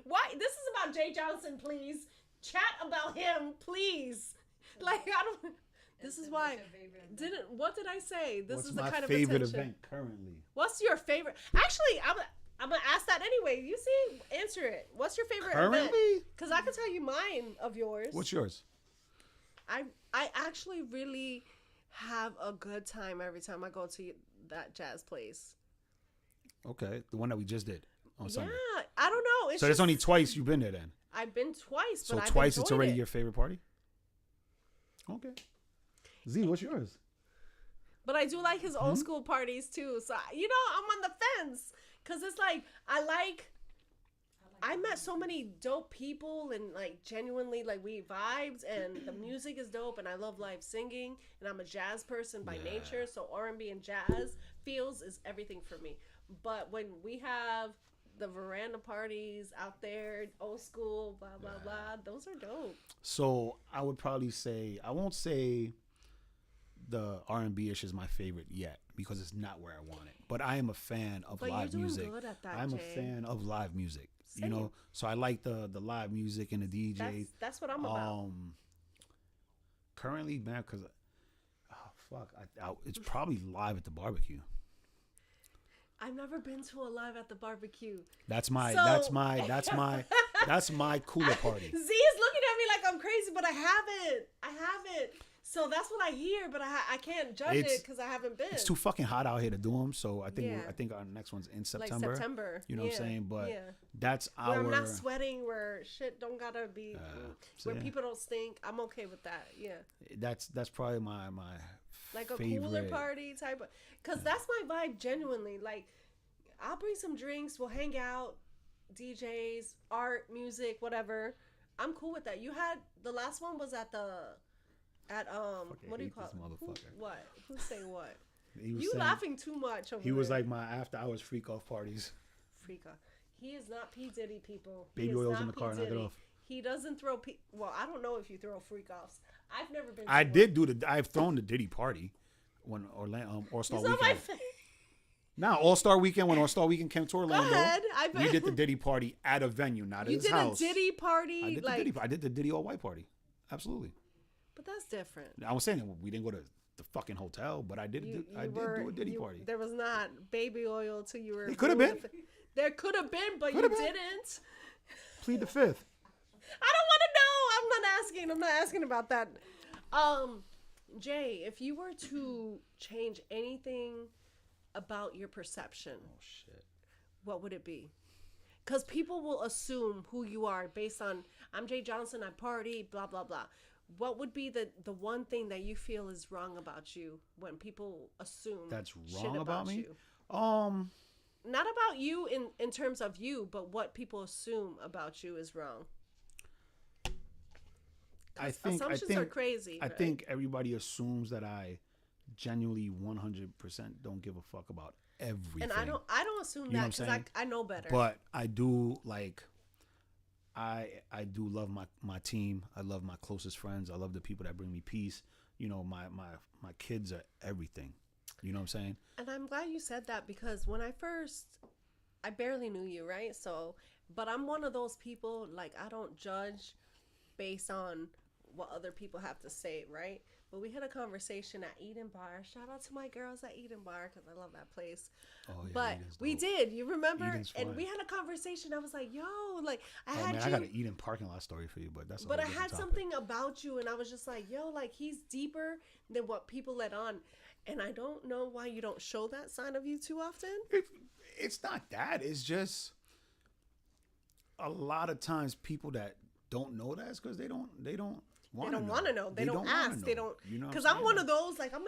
Why? This is about Jae Johnson, please. Chat about him, please. Like I don't. This is why. What did I say? This What's is the my kind of favorite attention. event currently? What's your favorite? Actually, I'm gonna ask that anyway. You see, answer it. What's your favorite event? Currently? Because I can tell you mine of yours. What's yours? I actually really have a good time every time I go to that jazz place. Okay, the one that we just did on Sunday. Yeah, I don't know. It's So there's only twice you've been there then. I've been twice, So but I've twice it's enjoyed already it. your favorite party? Okay. Z, what's yours? But I do like his old school parties too. So I'm on the fence because it's like I met so many dope people and like genuinely like we vibed and the music is dope and I love live singing and I'm a jazz person by nature, so R&B and jazz feels is everything for me. But when we have the veranda parties out there, old school, blah blah blah, those are dope. So I would probably say, I won't say the R&B-ish is my favorite yet because it's not where I want it. But I am a fan of But live you're doing music. good at that, I'm a Jay. fan of live music. Same. You know, so I like the live music and the DJ. That's what I'm about. Currently, man, because it's probably live at the barbecue. I've never been to a live at the barbecue. That's my So- that's my cooler party. Z is looking at me like I'm crazy, but I haven't. So that's what I hear, but I can't judge it because I haven't been. It's too fucking hot out here to do them. So I think Yeah. I think our next one's in like September. September. You know what I'm saying? But that's where our. I'm not sweating, where shit don't gotta be, where yeah. people don't stink. I'm okay with that. Yeah, That's probably my like a favorite. cooler party type of, because that's my vibe genuinely. Like, I'll bring some drinks, we'll hang out, DJs, art, music, whatever. I'm cool with that. You had the last one was at what do you hate call this it? motherfucker. What? Who say what? He was You saying- laughing too much over He was there. like my after hours freak off parties. Freaka. He is not P. Diddy, people. He Baby is oil's not in the P. car, knock it Diddy. off. He doesn't throw well, I don't know if you throw freak offs. I've never been to I one. did do I've thrown the Diddy party when Orlando All Star It's on Weekend. my face. Now, All-Star Weekend, when All-Star Weekend came to Orlando, ahead. we did the Diddy party at a venue, not at You his did house. a Diddy party? I did the Diddy all-white party. Absolutely. But that's different. I was saying that we didn't go to the fucking hotel, but I did do a Diddy party. There was not baby oil till you were. It could have been. There could have been, but Coulda you been. didn't. Plead the fifth. I don't want to know. I'm not asking about that. Jay, if you were to change anything about your perception, Oh, shit. what would it be? Because people will assume who you are based on, I'm Jae Johnson, I party, blah, blah, blah. What would be the one thing that you feel is wrong about you when people assume That's shit wrong about me? you? Not about you in terms of you, but what people assume about you is wrong. Assumptions are crazy. I right? think everybody assumes that I genuinely 100% don't give a fuck about everything. And I don't assume You know that what I'm because saying? I know better. But I do I do love my team. I love my closest friends. I love the people that bring me peace. You know, my kids are everything. You know what I'm saying? And I'm glad you said that because when I barely knew you, right? So, but I'm one of those people, like, I don't judge based on what other people have to say, right? But we had a conversation at Eden Bar. Shout out to my girls at Eden Bar because I love that place. Oh, yeah, but Eden's we dope. did, you remember? Eden's And fun. we had a conversation. I was like, yo, like, I got an Eden parking lot story for you, but that's. But I had something about you, and I was just like, yo, like, he's deeper than what people let on. And I don't know why you don't show that side of you too often. It's not that. It's just a lot of times people that don't know that is because they don't want to know. They don't wanna ask. know. They don't. You know, Because I'm one of those. Like, I'm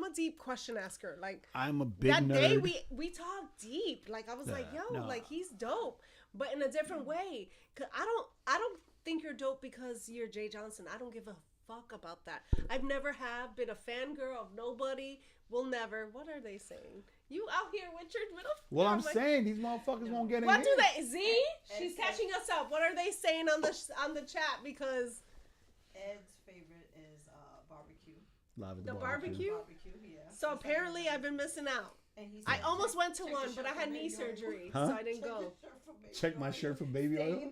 a deep question asker. Like, I'm a big that nerd. day we talked deep. Like, I was like, Yeah, yo, no. like, he's dope, but in a different way. Cause I don't think you're dope because you're Jay Johnson. I don't give a fuck about that. I've never have been a fangirl of nobody. Will never. What are they saying? You out here with your little. Well, I'm saying these motherfuckers won't get in What here. do they? Z? She's catching us up. What are they saying on the chat? Because Ed's favorite is barbecue. Live at the Barbecue, yeah. So apparently I've been missing out. And he I said, almost went to check one, your but I shirt had for knee baby oil. surgery, Huh? so I didn't go. Check my shirt for baby oil.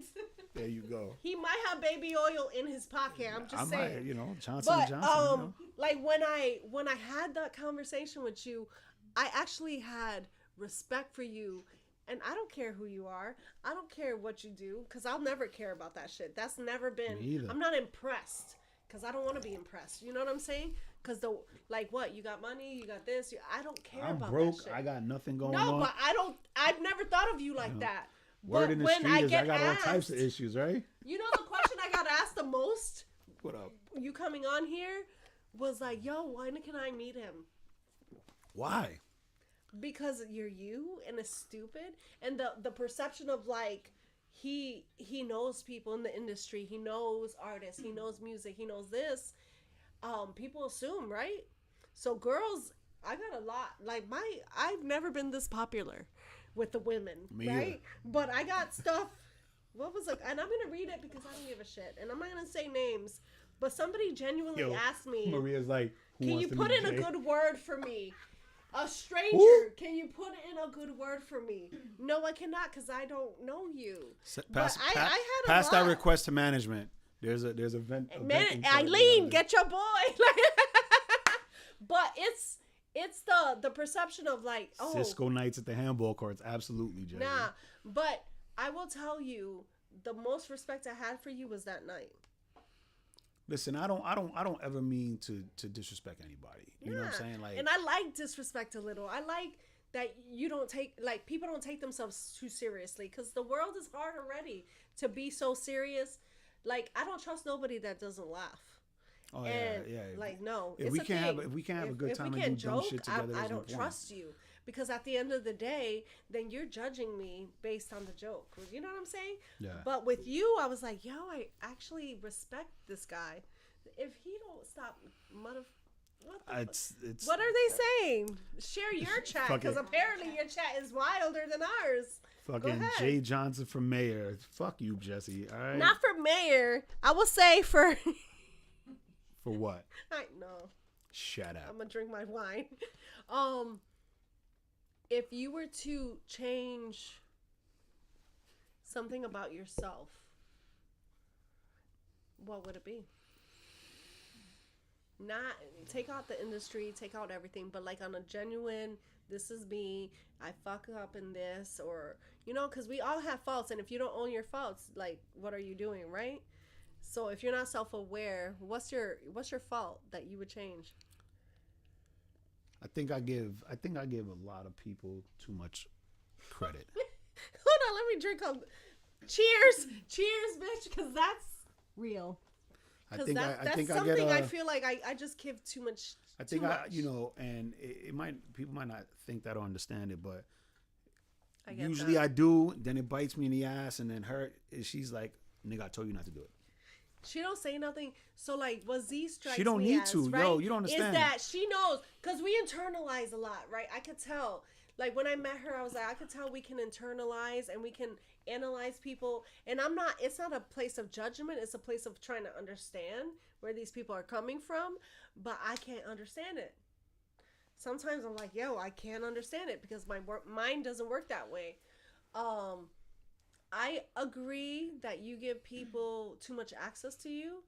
There you go. He might have baby oil in his pocket. I'm just I saying. might, Johnson But Johnson. You know? like when I had that conversation with you, I actually had respect for you, and I don't care who you are. I don't care what you do, cause I'll never care about that shit. That's never been. Me either. I'm not impressed, cause I don't want to be impressed. You know what I'm saying? Cause what you got money, you got this. I don't care I'm about broke. that shit. I got nothing going on. No, but I've never thought of you like that. Word But in the when street is I get got all types of asked- issues, right? You know the question I got asked the most, What up? you coming on here, was like, yo, when can I meet him? Why? Because you're you and it's stupid. And the perception of like, he knows people in the industry, he knows artists, he knows music, he knows this. People assume, right? So girls, I got a lot, like I've never been this popular with the women, Me right? either. But I got stuff. What was it? And I'm gonna read it because I don't give a shit, and I'm not gonna say names. But somebody genuinely asked me, Maria's like, who "Can wants you to put meet in a Jay? good word for me? A stranger, Who? can you put in a good word for me?" No, I cannot because I don't know you. Pass, But I had a pass that lot. request to management. There's a vent. a Man, venting site Eileen, there. get your boy. But it's the perception of like, oh, Cisco nights at the handball courts. Absolutely, Jay. nah. But I will tell you, the most respect I had for you was that night. Listen, I don't ever mean to disrespect anybody. You know what I'm Yeah. saying? Like, And I like disrespect a little. I like that you don't take, like, people don't take themselves too seriously because the world is hard already to be so serious. Like, I don't trust nobody that doesn't laugh. oh And yeah. like, no, If it's we a can't thing. have a good time if we and can't do dumb joke, shit together, I there's no don't point. trust you because at the end of the day, then you're judging me based on the joke. You know what I'm saying? Yeah. But with you, I was like, yo, I actually respect this guy. If he don't stop, what It's are they saying? Share your chat Fuck because it. apparently your chat is wilder than ours. fucking ahead. Jae Johnson for mayor. Fuck you, Jesse. All right. Not for mayor. I will say for. For what? I know. Shut up. I'm gonna drink my wine. if you were to change something about yourself, what would it be? Not take out the industry, take out everything, but like on a genuine, this is me, I fuck up in this, or because we all have faults, and if you don't own your faults, like, what are you doing, right? So if you're not self-aware, what's your fault that you would change? I think I give a lot of people too much credit. Hold on, let me drink up. Cheers, bitch, because that's real. Because that's something I feel like I just give too much. I think too much. and people might not think that or understand it, but I get usually that. I do. Then it bites me in the ass, and then she's like, "Nigga, I told you not to do it." She don't say nothing. So like, what Z strikes She don't me need as, to. right, Yo, you don't understand. Is that she knows, because we internalize a lot, right? I could tell. Like when I met her, I was like, I could tell we can internalize and we can analyze people. And it's not a place of judgment. It's a place of trying to understand where these people are coming from. But I can't understand it. Sometimes I'm like, yo, I can't understand it because my mind doesn't work that way. I agree that you give people too much access to you,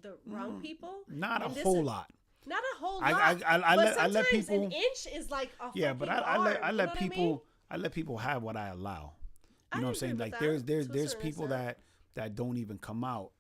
the wrong people. Not a whole lot. Not a whole lot. I let people. An inch is like a but I let people have what I allow. You know what I'm saying? Like there's people that don't even come out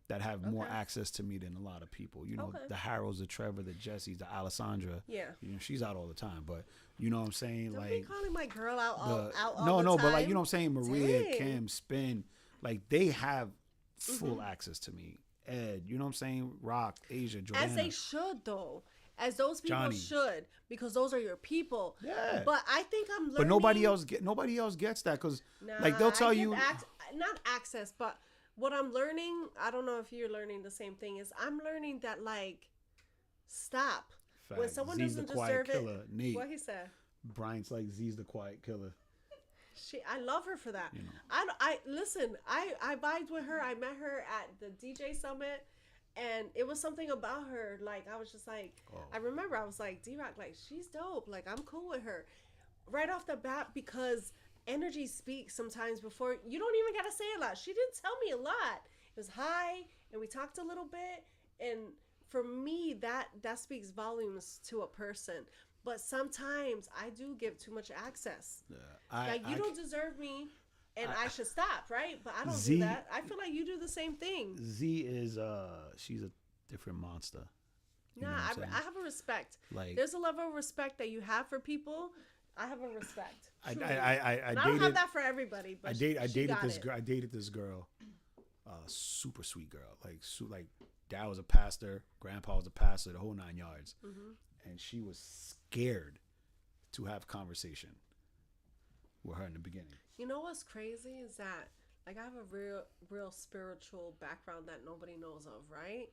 that have more access to me than a lot of people. The Harolds, the Trevor, the Jessies, the Alessandra. Yeah. She's out all the time, but you know what I'm saying? Don't like be calling my girl out all the no, time. but like you know what I'm saying? Maria, Dang. Kim, Spin, like they have full access to me. Ed, you know what I'm saying? Rock, Asia, Joanna. As they should, though. As those people Johnny. should, because those are your people. Yeah. But I think I'm learning. But nobody else gets that because like they'll tell you not access, but what I'm learning. I don't know if you're learning the same thing. Is I'm learning that like stop when someone Z's doesn't the quiet deserve killer. it. Nate. What he said. Brian's like Z's the quiet killer. I love her for that. I listen. I vibed with her. I met her at the DJ Summit, and it was something about her. Like I was just like, I remember I was like, D-Rock, like she's dope. Like I'm cool with her, right off the bat because energy speaks sometimes before you don't even gotta say a lot. She didn't tell me a lot. It was hi, and we talked a little bit, and for me that speaks volumes to a person. But sometimes I do give too much access. Yeah, you don't deserve me, and I should stop, right? But I don't do that. I feel like you do the same thing. Z is she's a different monster. Nah, I have a respect. Like there's a level of respect that you have for people. I have a respect. I don't have that for everybody. But I dated this girl, super sweet girl. Like dad was a pastor, grandpa was a pastor, the whole 9 yards. Mm-hmm. And she was scared to have conversation with her in the beginning. You know what's crazy is that like I have a real spiritual background that nobody knows of, right?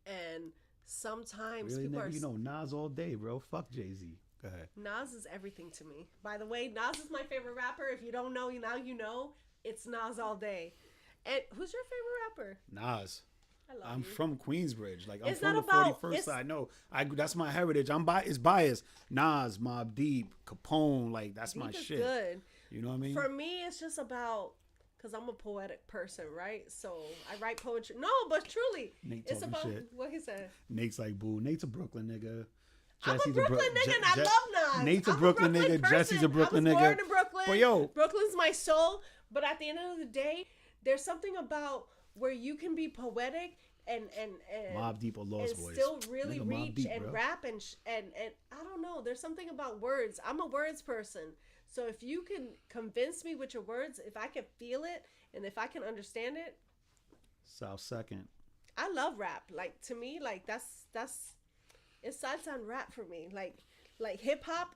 And sometimes really, people nigga, Nas all day, bro. Fuck Jay-Z. Go ahead. Nas is everything to me. By the way, Nas is my favorite rapper. If you don't know, now you know. It's Nas all day. And who's your favorite rapper? Nas. I'm you. from Queensbridge. Like I'm it's from the 41st side. No, that's my heritage. It's biased. Nas, Mobb Deep, Capone. Like that's Deep my is shit. Good. You know what I mean? For me, it's just about because I'm a poetic person, right? So I write poetry. No, but truly, it's about what he said. Nate's like, boo. Nate's a Brooklyn nigga. Jesse's I'm a Brooklyn nigga, and I love Nas. Nate's a Brooklyn nigga. Person. Jesse's a Brooklyn nigga. I was born in Brooklyn. But yo, Brooklyn's my soul. But at the end of the day, there's something about where you can be poetic and Mobb Deep or Lost and Boys. still really Nigga, reach Deep, and bro. rap and I don't know. There's something about words. I'm a words person. So if you can convince me with your words, if I can feel it and if I can understand it. South Second. I love rap. Like to me, like that's it's salsa and rap for me. Like hip hop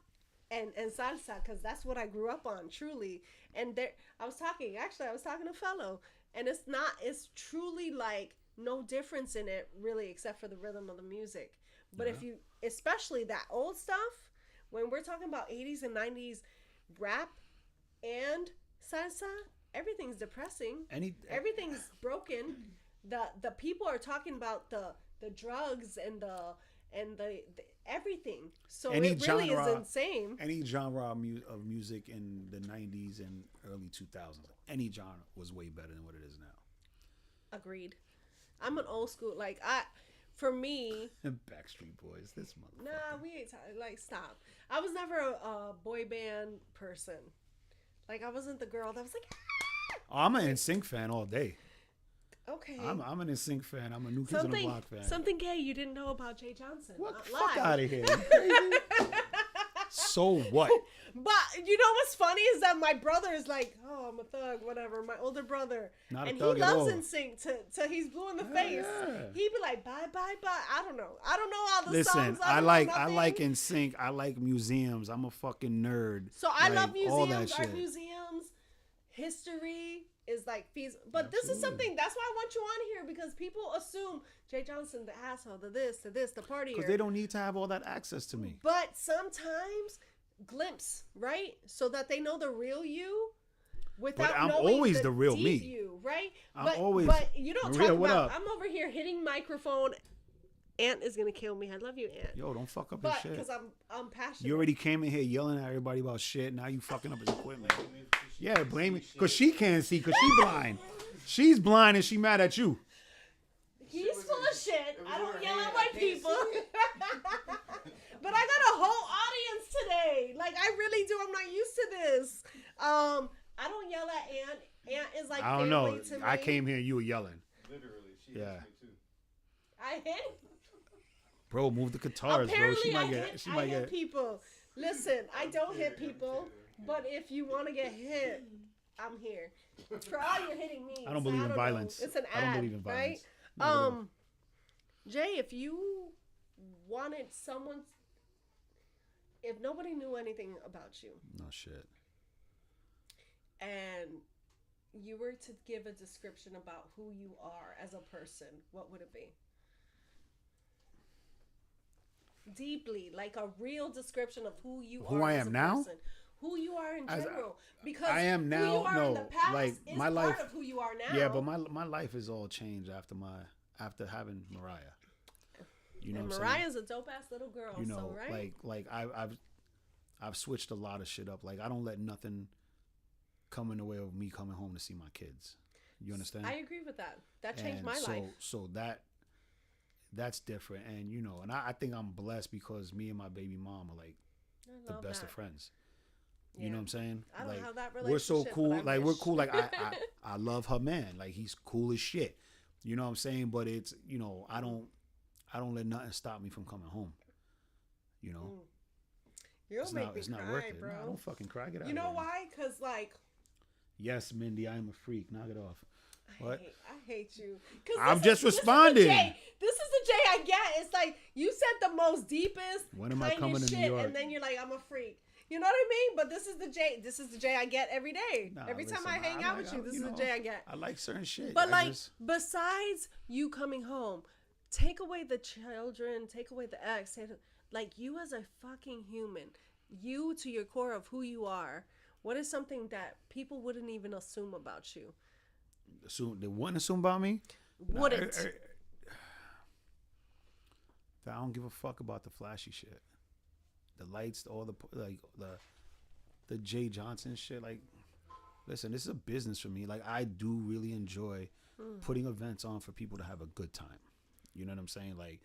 and salsa, because that's what I grew up on, truly. And there I was talking to a fellow, and it's truly like no difference in it really except for the rhythm of the music. But if you, especially that old stuff, when we're talking about 80s and 90s rap and salsa, everything's depressing. Everything's broken. The people are talking about the drugs and and the everything. So Any it really is genre- insane. Any genre of music in the 90s and early 2000s, any genre was way better than what it is now. Agreed. I'm an old school. Like for me, Backstreet Boys, this motherfucker. nah, we ain't like stop. I was never a boy band person. Like I wasn't the girl that was like, Oh, I'm an NSYNC fan all day. okay. I'm an NSYNC fan. I'm a New Kids on the Block fan. Something gay you didn't know about Jae Johnson. What? Not Fuck live. out of here. You crazy? So what? But you know what's funny is that my brother is like, oh, I'm a thug, whatever. My older brother, Not a and thug he at loves all. NSYNC till he's blue in the face. yeah. He'd be like, bye, bye, bye. I don't know all the Listen, songs. I don't like know I nothing. like NSYNC. I like museums. I'm a fucking nerd. So I Like, love all that museums, art shit. museums. History is like feasible, but this is Absolutely. something. That's why I want you on here because people assume Jae Johnson, the asshole, the this, the partier. Because they don't need to have all that access to me. But sometimes glimpse, right? So that they know the real you without But I'm knowing always the the real deep me. you, right? I'm always- But you don't Maria, talk what about up? I'm over here hitting microphone. Aunt is gonna kill me. I love you, Aunt. Yo, don't fuck up his But shit. because I'm passionate. You already came in here yelling at everybody about shit. Now you fucking up his equipment. Yeah, blame me. Because she can't see because she blind. She's blind and she mad at you. He's full of shit. I don't her yell hand, at I white can't people. But I got a whole audience today. Like I really do. I'm not used to this. I don't yell at Aunt. Aunt is like I don't family know. to me. I came here, you were yelling. Literally, she Yeah. hits me too. I hit. Bro, move the guitars, bro. Apparently, She might I get. hit. She I might hit get. people. Listen, I don't hit people. But if you want to get hit, I'm here. For all you're hitting me. I don't so believe in know. violence. It's an I ad, don't believe in right? violence. Jay, if you wanted someone, if nobody knew anything about you, No shit. and you were to give a description about who you are as a person, what would it be? Deeply, like a real description of who you Who are. I as am a now? person. Who you are in As general, because I am who now, you are in the no, past like, is my part life- of who you are now. Yeah, but my life is all changed after having Mariah. You know and what I'm saying? Mariah's a dope ass little girl, You know, so right? like I've switched a lot of shit up. Like I don't let nothing come in the way of me coming home to see my kids. You understand? I agree with that. That changed And my life. So that's different. And you know, and I think I'm blessed because me and my baby mom are like I the love best that. of friends. Yeah. You know what I'm saying? I don't like have that we're so relationship, cool. but I Like we're wish. cool. Like I love her man. Like he's cool as shit. You know what I'm saying? But it's, you know, I don't let nothing stop me from coming home. You know, You'll it's make not me it's not cry, worth it. bro. Nah, don't fucking cry. Get out. You of know here. why? Cause like Yes, Mindy, I am a freak. Knock it off. What? I hate you. 'Cause I'm this just is- responding. This is the Jay I get. It's like you said the most deepest, When am I kindest coming to shit, New York? and then you're like, I'm a freak. You know what I mean? But this is the Jay. This is the Jay I get every day. Nah, every time listen, I hang I out like- with you, this you is the know, Jay I get. I like certain shit. But I like, just- besides you coming home, take away the children, take away the ex, like you as a fucking human, you to your core of who you are. What is something that people wouldn't even assume about you? they wouldn't assume about me. Nah, Wouldn't. I don't give a fuck about the flashy shit, the lights, all the like the Jae Johnson shit. Like, listen, this is a business for me. Like, I do really enjoy putting events on for people to have a good time. You know what I'm saying? Like,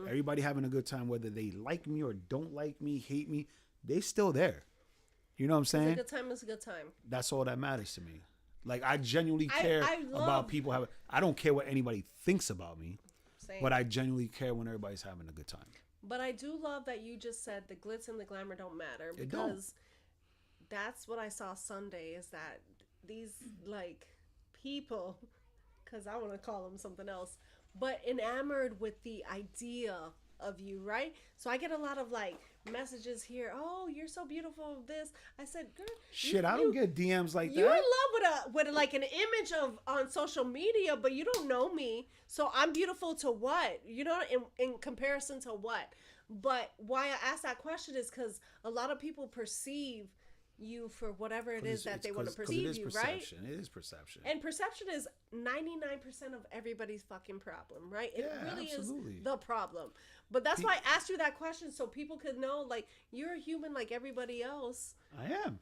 everybody having a good time, whether they like me or don't like me, hate me, they still there. You know what I'm A saying? good time is a good time. That's all that matters to me. Like, I genuinely care I love- about people having. I don't care what anybody thinks about me, Same. but I genuinely care when everybody's having a good time. But I do love that you just said the glitz and the glamour don't matter, It don't. because that's what I saw Sunday is that these like people, because I want to call them something else, but enamored with the idea of you, right? So I get a lot of like messages here. Oh, you're so beautiful. This I said, girl, Shit, I don't get DMs like You're in that. love with like an image of on social media, but you don't know me. So I'm beautiful to what? You know, in comparison to what? But why I ask that question is because a lot of people perceive you for whatever it is that they want to 'cause perceive it is you, perception. right? It is perception. And perception is 99% of everybody's fucking problem, right? It Yeah, really absolutely. is the problem. But that's why I asked you that question so people could know, like, you're a human like everybody else. I am.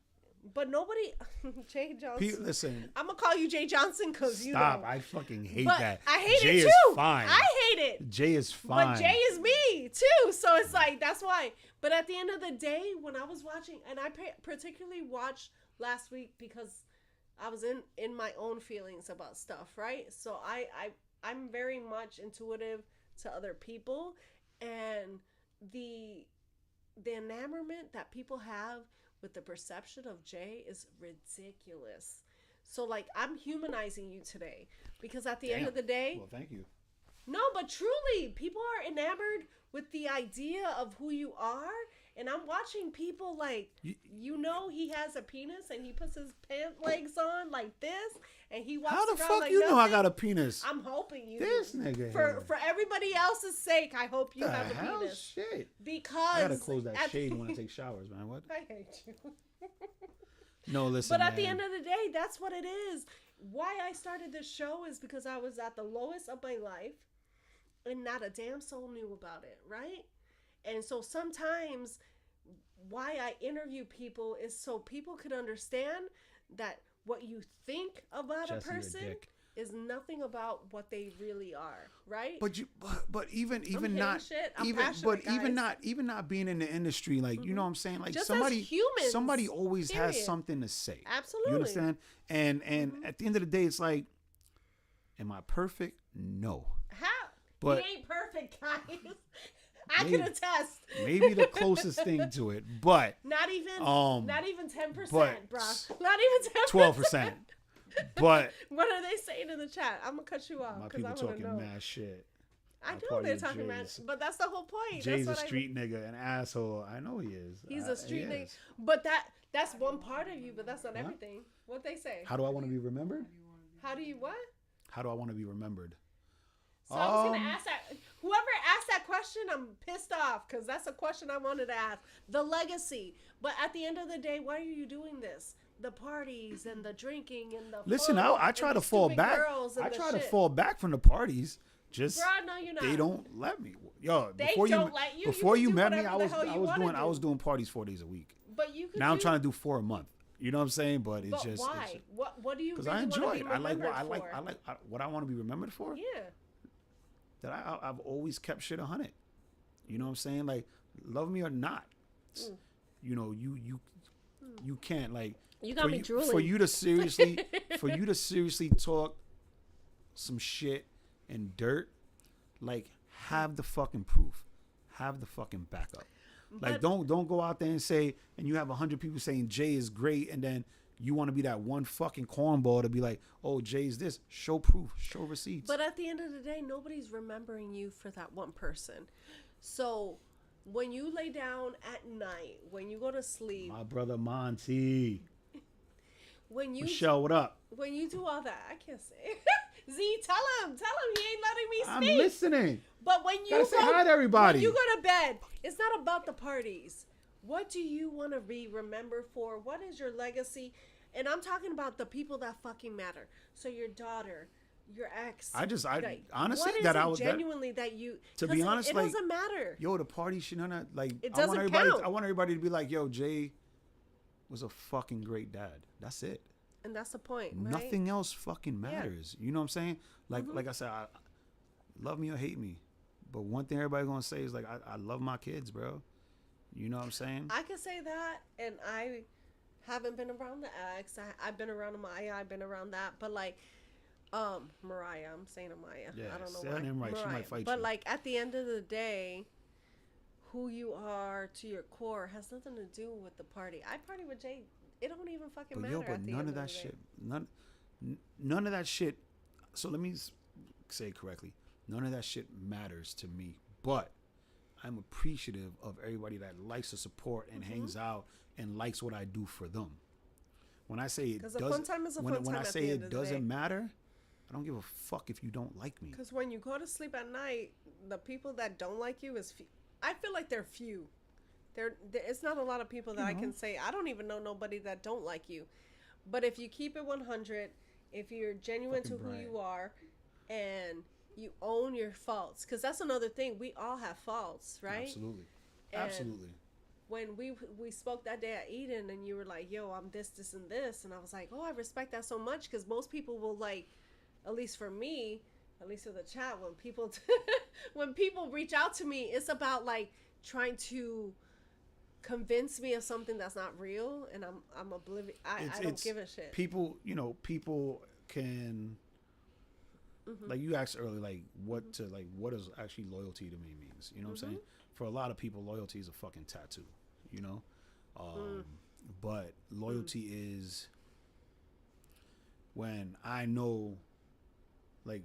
But nobody, Jae Johnson. Listen. I'm gonna call you Jae Johnson because you Stop. know. I fucking hate But that. I hate Jay it is too. fine. I hate it. Jay is fine. But Jay is me too, so it's like that's why. But at the end of the day, when I was watching, and I particularly watched last week because I was in my own feelings about stuff, right? So I'm very much intuitive to other people, and the enamorment that people have with the perception of Jay is ridiculous. So like I'm humanizing you today because at the end of the day, Well, thank you. no, but truly, people are enamored with the idea of who you are. And I'm watching people like, you know, he has a penis and he puts his pant legs on like this and he walks How the around fuck like you know I nothing. got a penis? I'm hoping you This do. nigga For here. everybody else's sake, I hope you The have a hell? penis. Shit. Because I gotta close that at- shade when I take showers, man. What? I hate you. No, listen. But at the man. end of the day, that's what it is. Why I started this show is because I was at the lowest of my life and not a damn soul knew about it, right? And so sometimes why I interview people is so people could understand that what you think about Jesse, a you're a person dick. is nothing about what they really are, right? But even hitting not shit. I'm even passionate, even not being in the industry, like you know what I'm saying, like Just as somebody humans, somebody always has period. something to say. Absolutely. You understand? And at the end of the day, it's like, am I perfect? No. How? But- he ain't perfect, guys. I Maybe- can attest. Maybe the closest thing to it, but Not even 10%, but bro. Not even 10%. 12%. But What are they saying in the chat? I'm gonna cut you off my because I people want to talking know. mad shit. I My know party they're of talking mad, Jays. but that's the whole point. Jay's a that's what street nigga, an asshole. I know he is. He's a street he nigga, is. but that's one part of you, but that's not everything. What they say? How do I want to be remembered? How do you what? How do I want to be remembered? So I was gonna ask that. Whoever asked that question, I'm pissed off because that's a question I wanted to ask. The legacy, but at the end of the day, why are you doing this? The parties and the drinking and the Listen, fun I and try the to fall stupid back. girls and I the try to shit. fall back from the parties. Just Bruh, no, you're not. they don't let me. Yo, They before you don't let you. before You you can do met me, whatever the hell you wanna I was do. doing parties 4 days a week. But you could. Now I'm trying to do 4 a month. You know what I'm saying? But it's But just why? What do you? because really I enjoy wanna it. be I like what remembered for? what I want to be remembered for. Yeah. That I've always kept shit 100. You know what I'm saying? Like, love me or not, you know, you can't like. You got me drooling. For you to seriously talk some shit and dirt, like have the fucking proof, have the fucking backup. Like don't go out there and say, and you have 100 people saying Jay is great, and then you want to be that one fucking cornball to be like, oh, Jay's this. Show proof, show receipts. But at the end of the day, nobody's remembering you for that one person. So when you lay down at night, when you go to sleep, My brother Monty, when you Michelle, what up? when you do all that, I can't say. Z, tell him he ain't letting me I'm speak. listening. But when you Gotta say hi to everybody. when you go to bed, it's not about the parties. What do you want to be remembered for? What is your legacy? And I'm talking about the people that fucking matter. So your daughter, your ex. like, honestly what is that it I was that, genuinely that you. to 'cause be honest, it like, doesn't matter. yo, the party should not like. It I want doesn't everybody. count. I want everybody to be like, yo, Jay was a fucking great dad. That's it. And that's the point, right? Nothing else fucking matters. You know what I'm saying? Like I said, love me or hate me, but one thing everybody gonna say is like, I love my kids, bro. You know what I'm saying? I can say that, and I haven't been around the ex. I've been around Amaya. I've been around that, but like, Mariah. I'm saying Amaya. Yeah, I don't know say why. her name right. She Mariah. might fight but you. like at the end of the day, who you are to your core has nothing to do with the party. I party with Jay. It don't even fucking But matter. yo, but at the none end of that the day. shit, none of that shit. So let me say it correctly. None of that shit matters to me. But I'm appreciative of everybody that likes to support and hangs out and likes what I do for them. When I say it 'Cause a doesn't, fun time is a when, fun when time I at say the end it of the day. doesn't matter, I don't give a fuck if you don't like me. Because when you go to sleep at night, the people that don't like you is few. I feel like they're few. It's not a lot of people that I can say. I don't even know nobody that don't like you. But if you keep it 100, if you're genuine Fucking to who Brian. you are, and you own your faults, because that's another thing. We all have faults, right? Absolutely. And Absolutely. when we spoke that day at Eden, and you were like, "Yo, I'm this, and this," and I was like, "Oh, I respect that so much," because most people will like, at least for me, at least for the chat, when people when people reach out to me, it's about like trying to convince me of something that's not real, and I'm oblivious. I don't give a shit. People, people can, like you asked earlier, like what does actually loyalty to me means? You know what I'm saying? For a lot of people, loyalty is a fucking tattoo. You know, but loyalty is when I know, like,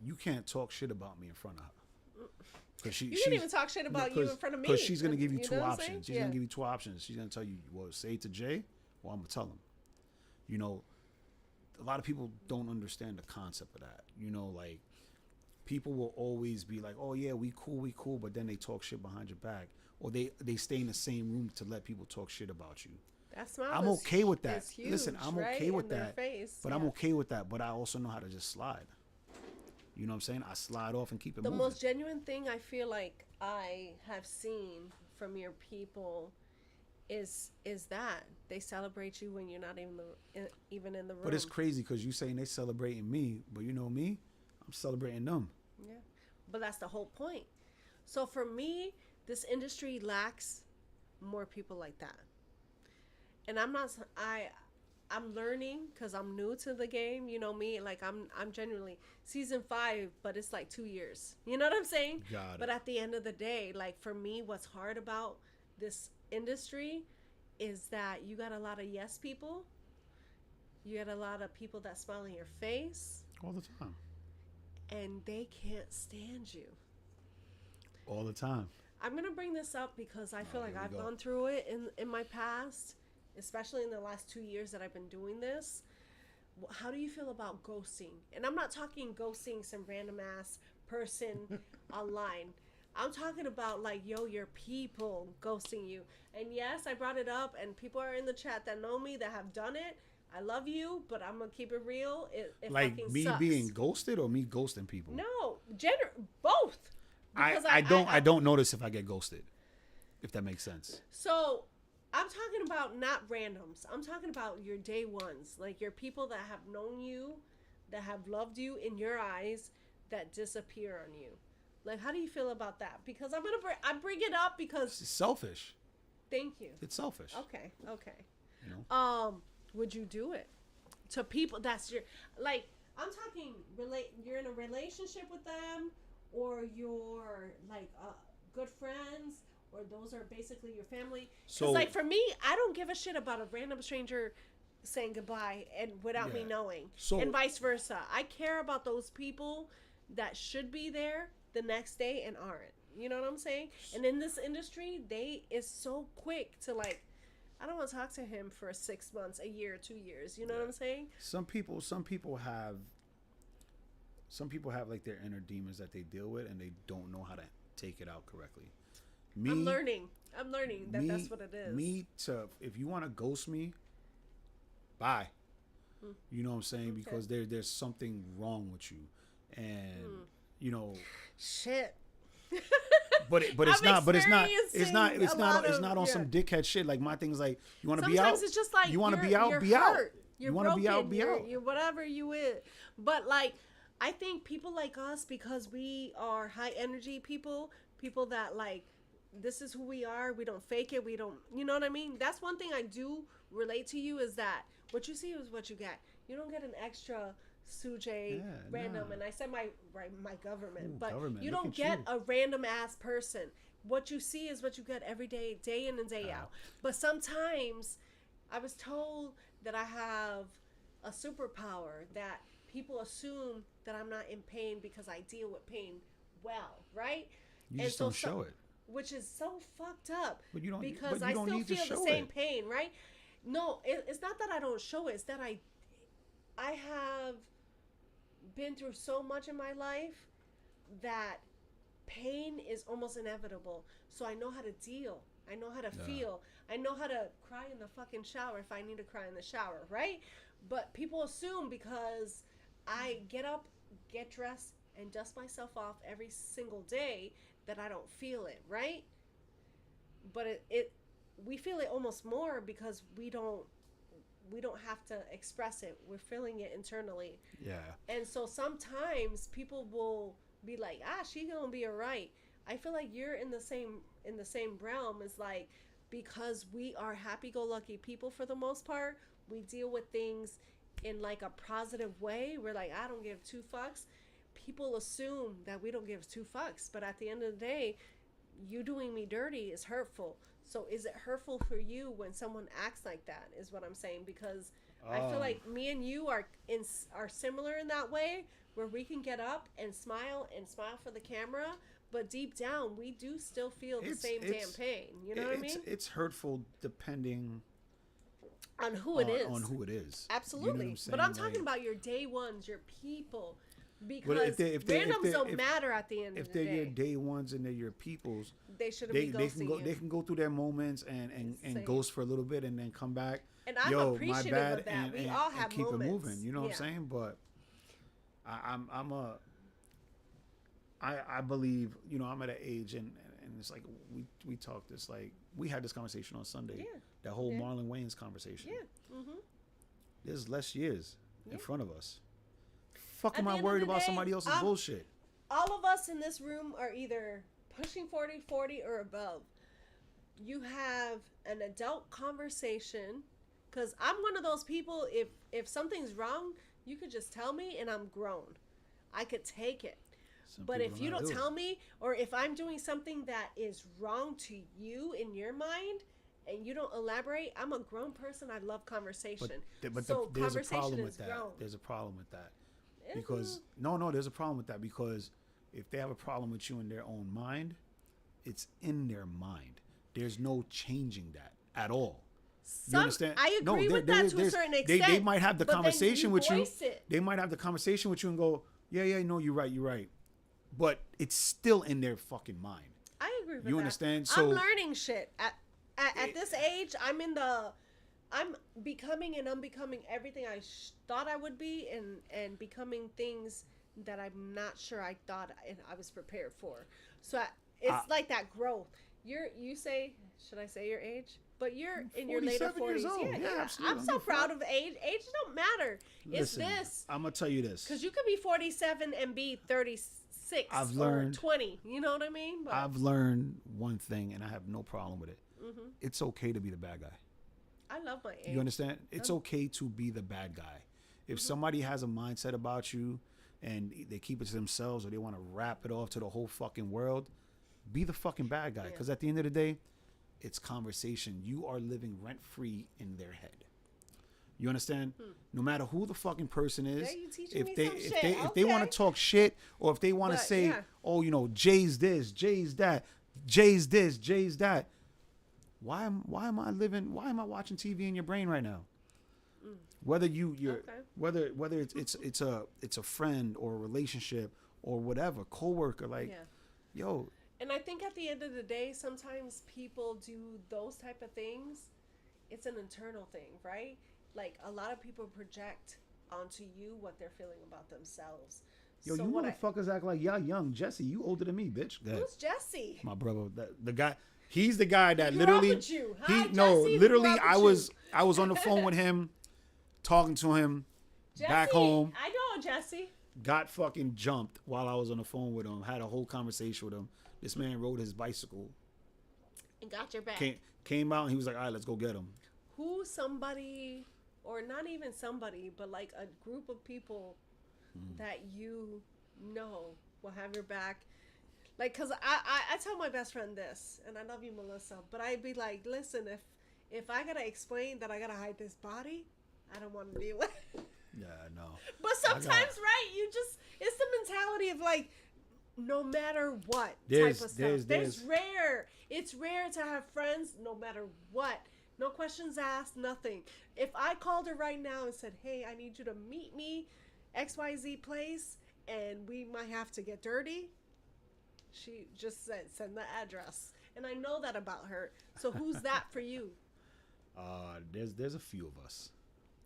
you can't talk shit about me in front of her. Cause You can't even talk shit about you in front of me. Because she's gonna give you two know what I'm saying? options. She's gonna give you two options. She's gonna tell you, well, say it to Jay, or I'm gonna tell him. You know, a lot of people don't understand the concept of that. You know, like people will always be like, oh yeah, we cool, but then they talk shit behind your back, or they stay in the same room to let people talk shit about you. That smile I'm okay with that. is huge, Listen, I'm right? okay with In their that. face, But I'm okay with that. But I also know how to just slide. You know what I'm saying? I slide off and keep it The moving. most genuine thing I feel like I have seen from your people is that they celebrate you when you're not even in the room. But it's crazy because you saying they celebrating me, but you know me, I'm celebrating them. Yeah, but that's the whole point. So for me, this industry lacks more people like that. And I'm learning because I'm new to the game. You know me, like I'm genuinely season 5, but it's like 2 years. You know what I'm saying? Got it. But at the end of the day, like for me, what's hard about this industry is that you got a lot of yes people. You got a lot of people that smile in your face, All the time. and they can't stand you. All the time. I'm gonna bring this up because I feel like here we I've go. gone through it in my past, especially in the last 2 years that I've been doing this. How do you feel about ghosting? And I'm not talking ghosting some random ass person online. I'm talking about like, yo, your people ghosting you. And yes, I brought it up, and people are in the chat that know me that have done it. I love you, but I'm gonna keep it real. It Like fucking me sucks. being ghosted or me ghosting people? No, both. Because I don't notice if I get ghosted. If that makes sense. So I'm talking about not randoms. I'm talking about your day ones, like your people that have known you, that have loved you in your eyes, that disappear on you. Like, how do you feel about that? Because I bring it up because It's selfish. thank you. It's selfish. Okay. You know? Would you do it to people that's your, like, I'm talking you're in a relationship with them, or you're like good friends, or those are basically your family. So- Because like for me, I don't give a shit about a random stranger saying goodbye and without me Yeah. knowing, So- and vice versa. I care about those people that should be there the next day and aren't. You know what I'm saying? And in this industry, they is so quick to like, I don't want to talk to him for 6 months, a year, 2 years. You know what I'm saying? Some people have like their inner demons that they deal with, and they don't know how to take it out correctly. Me, I'm learning that that's what it is. If you want to ghost me, bye. You know what I'm saying? Because there's something wrong with you, and you know. Shit. But it's I'm not on experiencing some dickhead shit. Like my thing is like, you want to be out. Sometimes it's just like you want to be you're out, be out. hurt. You're You want to be out, broken. be You're- out. You're whatever you is. But like, I think people like us, because we are high energy people that like, this is who we are. We don't fake it. We don't, you know what I mean? That's one thing I do relate to you, is that what you see is what you get. You don't get an extra Sujay random, nah. and I said my government, Ooh, but government, you look don't at get you. a random ass person. What you see is what you get every day, day in and day out. But sometimes I was told that I have a superpower, that people assume that I'm not in pain because I deal with pain well, right? You just don't show it. Which is so fucked up. But you don't- because but you I don't still need to feel the show same it. pain, right? No, it's not that I don't show it. It's that I have been through so much in my life that pain is almost inevitable. So I know how to deal I know how to Yeah. feel. I know how to cry in the fucking shower if I need to cry in the shower, right? But people assume because I get up, get dressed, and dust myself off every single day that I don't feel it, right? But it we feel it almost more because we don't have to express it. We're feeling it internally. Yeah. And so sometimes people will be like, she gonna be alright. I feel like you're in the same realm as like, because we are happy go lucky people for the most part, we deal with things in like a positive way. We're like, I don't give two fucks. People assume that we don't give two fucks, but at the end of the day, you doing me dirty is hurtful. So is it hurtful for you when someone acts like that? Is what I'm saying, because I feel like me and you are similar in that way, where we can get up and smile for the camera, but deep down we do still feel the same damn pain. You know what I mean? It's hurtful depending On who it is. On who it is. Absolutely. You know what I'm saying? But I'm talking Like, about your day ones, your people. Because if randoms don't matter at the end of if the day. they're your day ones and they're your peoples, They shouldn't they be they ghosting can go you. they can go through their moments and Same. ghost for a little bit and then come back. And I'm Yo, appreciative my bad, of that. and, We and, all and have keep moments. it moving. You know what I'm Yeah. saying? But I believe, you know, I'm at an age and it's like we talked this, like we had this conversation on Sunday. Yeah. That whole Yeah. Marlon Wayans conversation. Yeah. Mm-hmm. There's less years in Yeah. front of us. Fuck At am the I end of worried the about day, somebody else's bullshit? All of us in this room are either pushing 40 or above. You have an adult conversation, because I'm one of those people, if something's wrong, you could just tell me and I'm grown. I could take it. Some But people if you not don't do it. tell me, or if I'm doing something that is wrong to you in your mind, and you don't elaborate, I'm a grown person. I love conversation. So there's a conversation problem is with that. grown. There's a problem with that. Is Because it? there's a problem with that, because if they have a problem with you in their own mind, it's in their mind. There's no changing that at all. You understand? I agree with that to a certain extent. They might have the but then conversation with you. voice it. They might have the conversation with you and go, yeah, no, you're right. But it's still in their fucking mind. I agree with that. You understand? I'm So learning shit. At this age, I'm becoming and unbecoming everything I thought I would be, and becoming things that I'm not sure I thought I was prepared for. So it's like that growth. You say, should I say your age? But you're in your later 47 years 40s. old. Yeah, Absolutely. I'm so proud of age. Age don't matter. It's listen, this. I'm gonna tell you this. Because you could be 47 and be 36 I've or learned- 20. You know what I mean? But I've learned one thing, and I have no problem with it. Mm-hmm. It's okay to be the bad guy. I love my age. You understand? It's okay to be the bad guy. If somebody has a mindset about you and they keep it to themselves, or they want to wrap it off to the whole fucking world, be the fucking bad guy. Because at the end of the day, it's conversation. You are living rent free in their head. You understand? No matter who the fucking person is, Yeah, you teaching if me they some if shit. they if they want Okay. to talk shit, or if they want to But, say, yeah. oh, you know, Jay's this, Jay's that, Jay's this, Jay's that. Why am I watching TV in your brain right now? Whether you're Okay. whether it's a friend or a relationship or whatever, coworker, like, Yeah. yo, And I think at the end of the day, sometimes people do those type of things. It's an internal thing, right? Like a lot of people project onto you what they're feeling about themselves. yo, So you what motherfuckers act like y'all young. Jesse, you older than me, bitch. Go ahead. who's Jesse? My brother, the guy. He's the guy that He grew up literally. with you. Hi, No, Jesse, he literally, grew up I with was you. I was on the phone with him, talking to him, Jesse, back home. I know Jesse. Got fucking jumped while I was on the phone with him. Had a whole conversation with him. This man rode his bicycle. And got your back. Came out and he was like, all right, let's go get him. Who somebody, or not even somebody, but like a group of people that you know will have your back. Like, cause I tell my best friend this, and I love you, Melissa, but I'd be like, listen, if I gotta explain that I gotta hide this body, I don't want to deal with it. Yeah, no. But sometimes, right, it's the mentality of like, no matter what There's- type of stuff. there's- It's rare to have friends no matter what. No questions asked, nothing. If I called her right now and said, hey, I need you to meet me XYZ place, and we might have to get dirty, she just said, send the address. and I know that about her. So who's that for you? There's a few of us.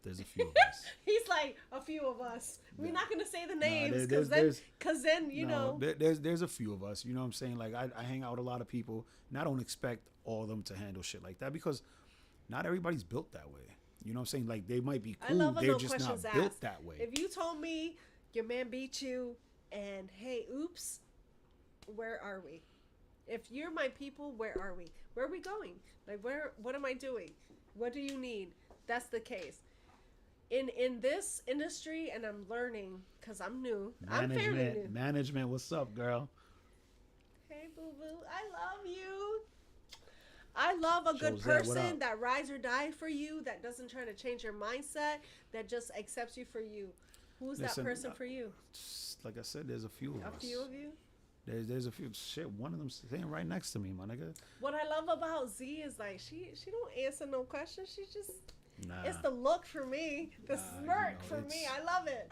There's a few of us. He's like, a few of us. We're not gonna say the names there's- because then you know. There's a few of us. You know what I'm saying? Like I hang out with a lot of people, and I don't expect all of them to handle shit like that because not everybody's built that way. You know what I'm saying? Like they might be I cool, love when they're no just not questions built asked. that way. If you told me your man beat you and hey, oops, where are we? If you're my people, where are we? Where are we going? Like what am I doing? What do you need? That's the case. In this industry, and I'm learning because I'm new. I'm fairly new. Management, what's up, girl? Hey, boo boo, I love you. I love a good Josette, what person up? that rides or die for you, that doesn't try to change your mindset, that just accepts you for you. Who's Listen, that person for you? Like I said, there's a few of A us. few of you? There's a few. Shit, one of them sitting right next to me, my nigga. What I love about Z is like she don't answer no questions. She just Nah. it's the look for me, the smirk you know, for me. it's- I love it.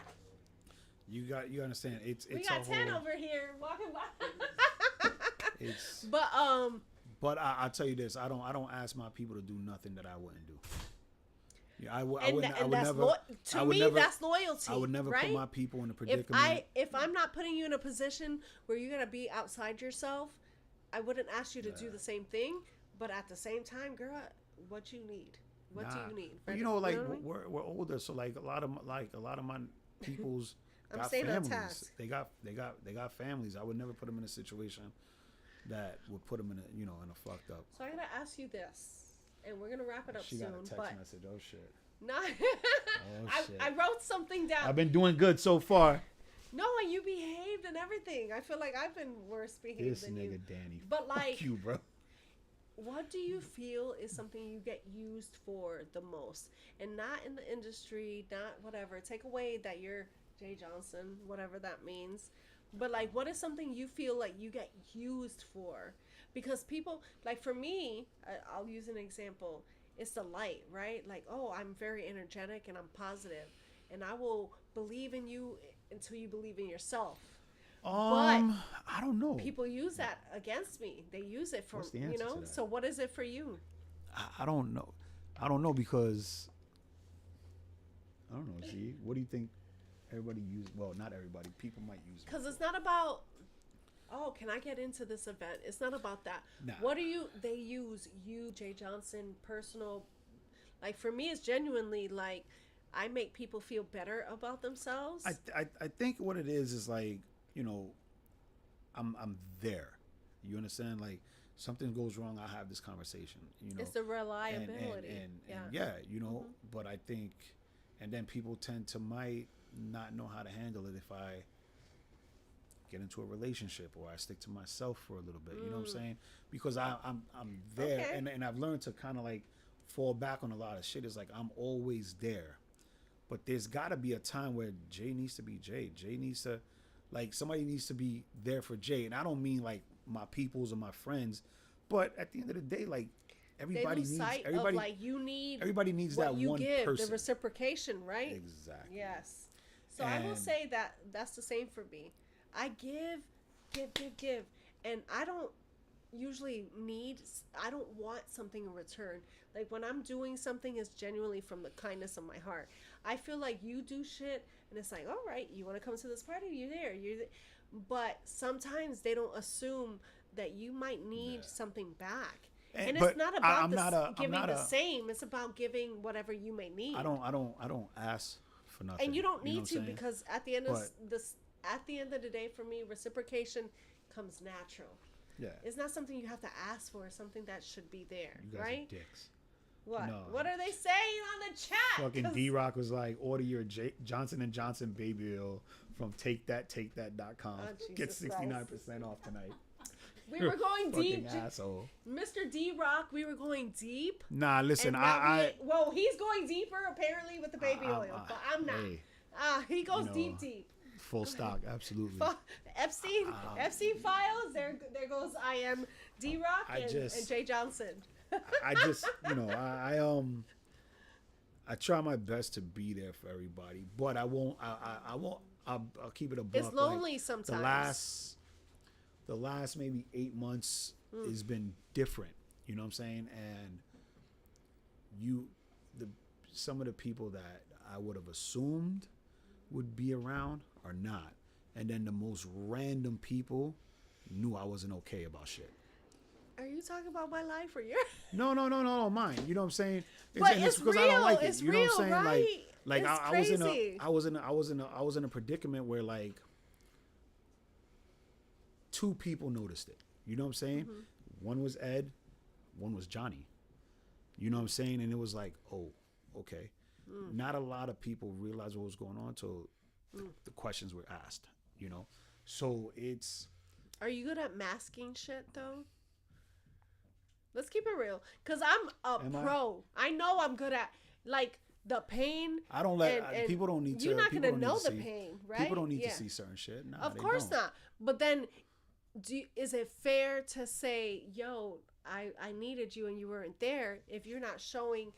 You understand? It's We got a 10 whole, over here walking by. It's But I tell you this, I don't ask my people to do nothing that I wouldn't do. Yeah, I would and never. to I would me never, that's loyalty. I would never right? put my people in a predicament. If I'm not putting you in a position where you're gonna be outside yourself, I wouldn't ask you to do the same thing. But at the same time, girl, what you need? What do you need? But you know, like what I mean? we're older, so like a lot of my people's I'm got staying on families. task. They got families. I would never put them in a situation that would put them in a fucked up. So I gotta ask you this, and we're gonna wrap it up She soon. got a text but message. Oh shit. not. Shit. I wrote something down. I've been doing good so far. No, and you behaved and everything. I feel like I've been worse behaved This than nigga you. Danny. But Fuck like, you, bro. what do you feel is something you get used for the most? And not in the industry, not whatever. Take away that you're Jae Johnson, whatever that means. But like, what is something you feel like you get used for? Because people, like for me, I'll use an example. It's the light, right? Like, oh, I'm very energetic and I'm positive, and I will believe in you until you believe in yourself. I don't know. People use that against me. They use it for, What's the answer to that? So what is it for you? I don't know. I don't know because I don't know. Z, what do you think? Everybody use well, not everybody. People might use it. Because it's not about, oh, can I get into this event? It's not about that. Nah. What do they use you, Jae Johnson, personal? Like for me, it's genuinely like I make people feel better about themselves. I think what it is like, I'm there. You understand? Like something goes wrong, I have this conversation. It's the reliability. And yeah, but I think, and then people tend to might not know how to handle it if I get into a relationship or I stick to myself for a little bit. You know what I'm saying? Because I'm there, Okay. and I've learned to kind of like fall back on a lot of shit. It's like I'm always there, but there's got to be a time where Jay needs to be Jay. Jay needs to, like, somebody needs to be there for Jay, and I don't mean like my peoples or my friends, but at the end of the day, like everybody they lose needs sight everybody. of like you need Everybody needs what that you one give, person. the reciprocation, right? Exactly. Yes. So I will And- say that that's the same for me. I give, and I don't usually I don't want something in return. Like when I'm doing something, it's genuinely from the kindness of my heart. I feel like you do shit, and it's like, all right, you want to come to this party? You're there. But sometimes they don't assume that you might need something back. And but it's not about I'm giving not the a- same. It's about giving whatever you may need. I don't ask for nothing. And you don't know need what to I'm saying? because at the end of the day, for me, reciprocation comes natural. Yeah. It's not something you have to ask for. It's something that should be there, You guys right? are dicks. What? No. What are they saying on the chat? Fucking 'Cause D-Rock was like, order your Johnson & Johnson baby oil from takethat.com. Oh, Get Jesus 69% off tonight. we were going Fucking deep, asshole. Mr. D-Rock. We were going deep. Nah, listen, And now I well, he's going deeper apparently with the baby oil, but I'm not. Hey, He goes know, deep. full stock, absolutely. Epstein files. There goes I am D-Rock and Jae Johnson. I just, I try my best to be there for everybody, but I won't. I'll keep it a buck. It's lonely like, sometimes. The last the last maybe 8 months has been different. You know what I'm saying? And some of the people that I would have assumed would be around are not. And then the most random people knew I wasn't okay about shit. Are you talking about my life or your? No, mine. You know what I'm saying? But it's because real. I don't like it. It's You know real, what I'm saying? right? Like It's I was in a predicament where like 2 people noticed it. You know what I'm saying? Mm-hmm. One was Ed, one was Johnny. You know what I'm saying? And it was like, oh, okay. Not a lot of people realized what was going on until the questions were asked, you know? So it's... Are you good at masking shit, though? Let's keep it real. Because I'm a pro. I know I'm good at, like, the pain. I don't let... and people don't need to... You're not going to know the pain, right? People don't need to see certain shit. Nah, of they course don't. not. But then, is it fair to say, yo, I needed you and you weren't there if you're not showing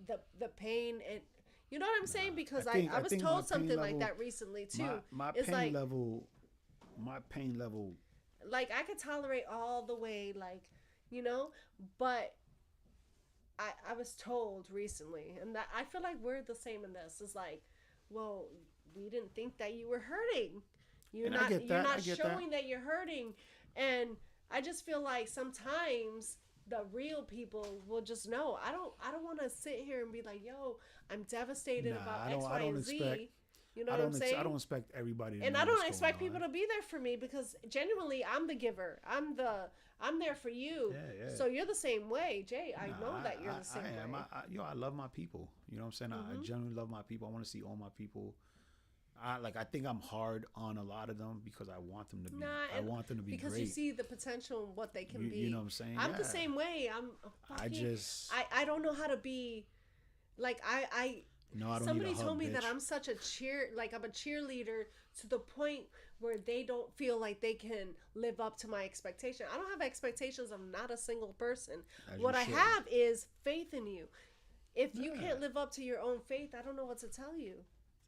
the pain and... You know what I'm saying? Because I was told something like that recently, too. My it's pain like, level... My pain level... Like, I could tolerate all the way, like, you know? But I was told recently, and that I feel like we're the same in this. It's like, well, we didn't think that you were hurting. You're not showing that you're hurting. And I just feel like sometimes the real people will just know. I don't want to sit here and be like, yo, I'm devastated about X, Y, and Z. You know what I'm saying? I don't expect everybody to and know I don't what's expect going people on. to be there for me because genuinely I'm the giver. I'm there for you. Yeah. So you're the same way, Jay. I know that you're the same I am. way. I love my people. You know what I'm saying? I genuinely love my people. I want to see all my people. I think I'm hard on a lot of them because I want them to be. I want them to be because great. You see the potential in what they can be. You know what I'm saying? I'm the same way. I don't know how to be. Like No, I don't somebody need a hug, told me bitch. that I'm such a I'm a cheerleader to the point where they don't feel like they can live up to my expectation. I don't have expectations of not a single person. What I have is faith in you. If you can't live up to your own faith, I don't know what to tell you.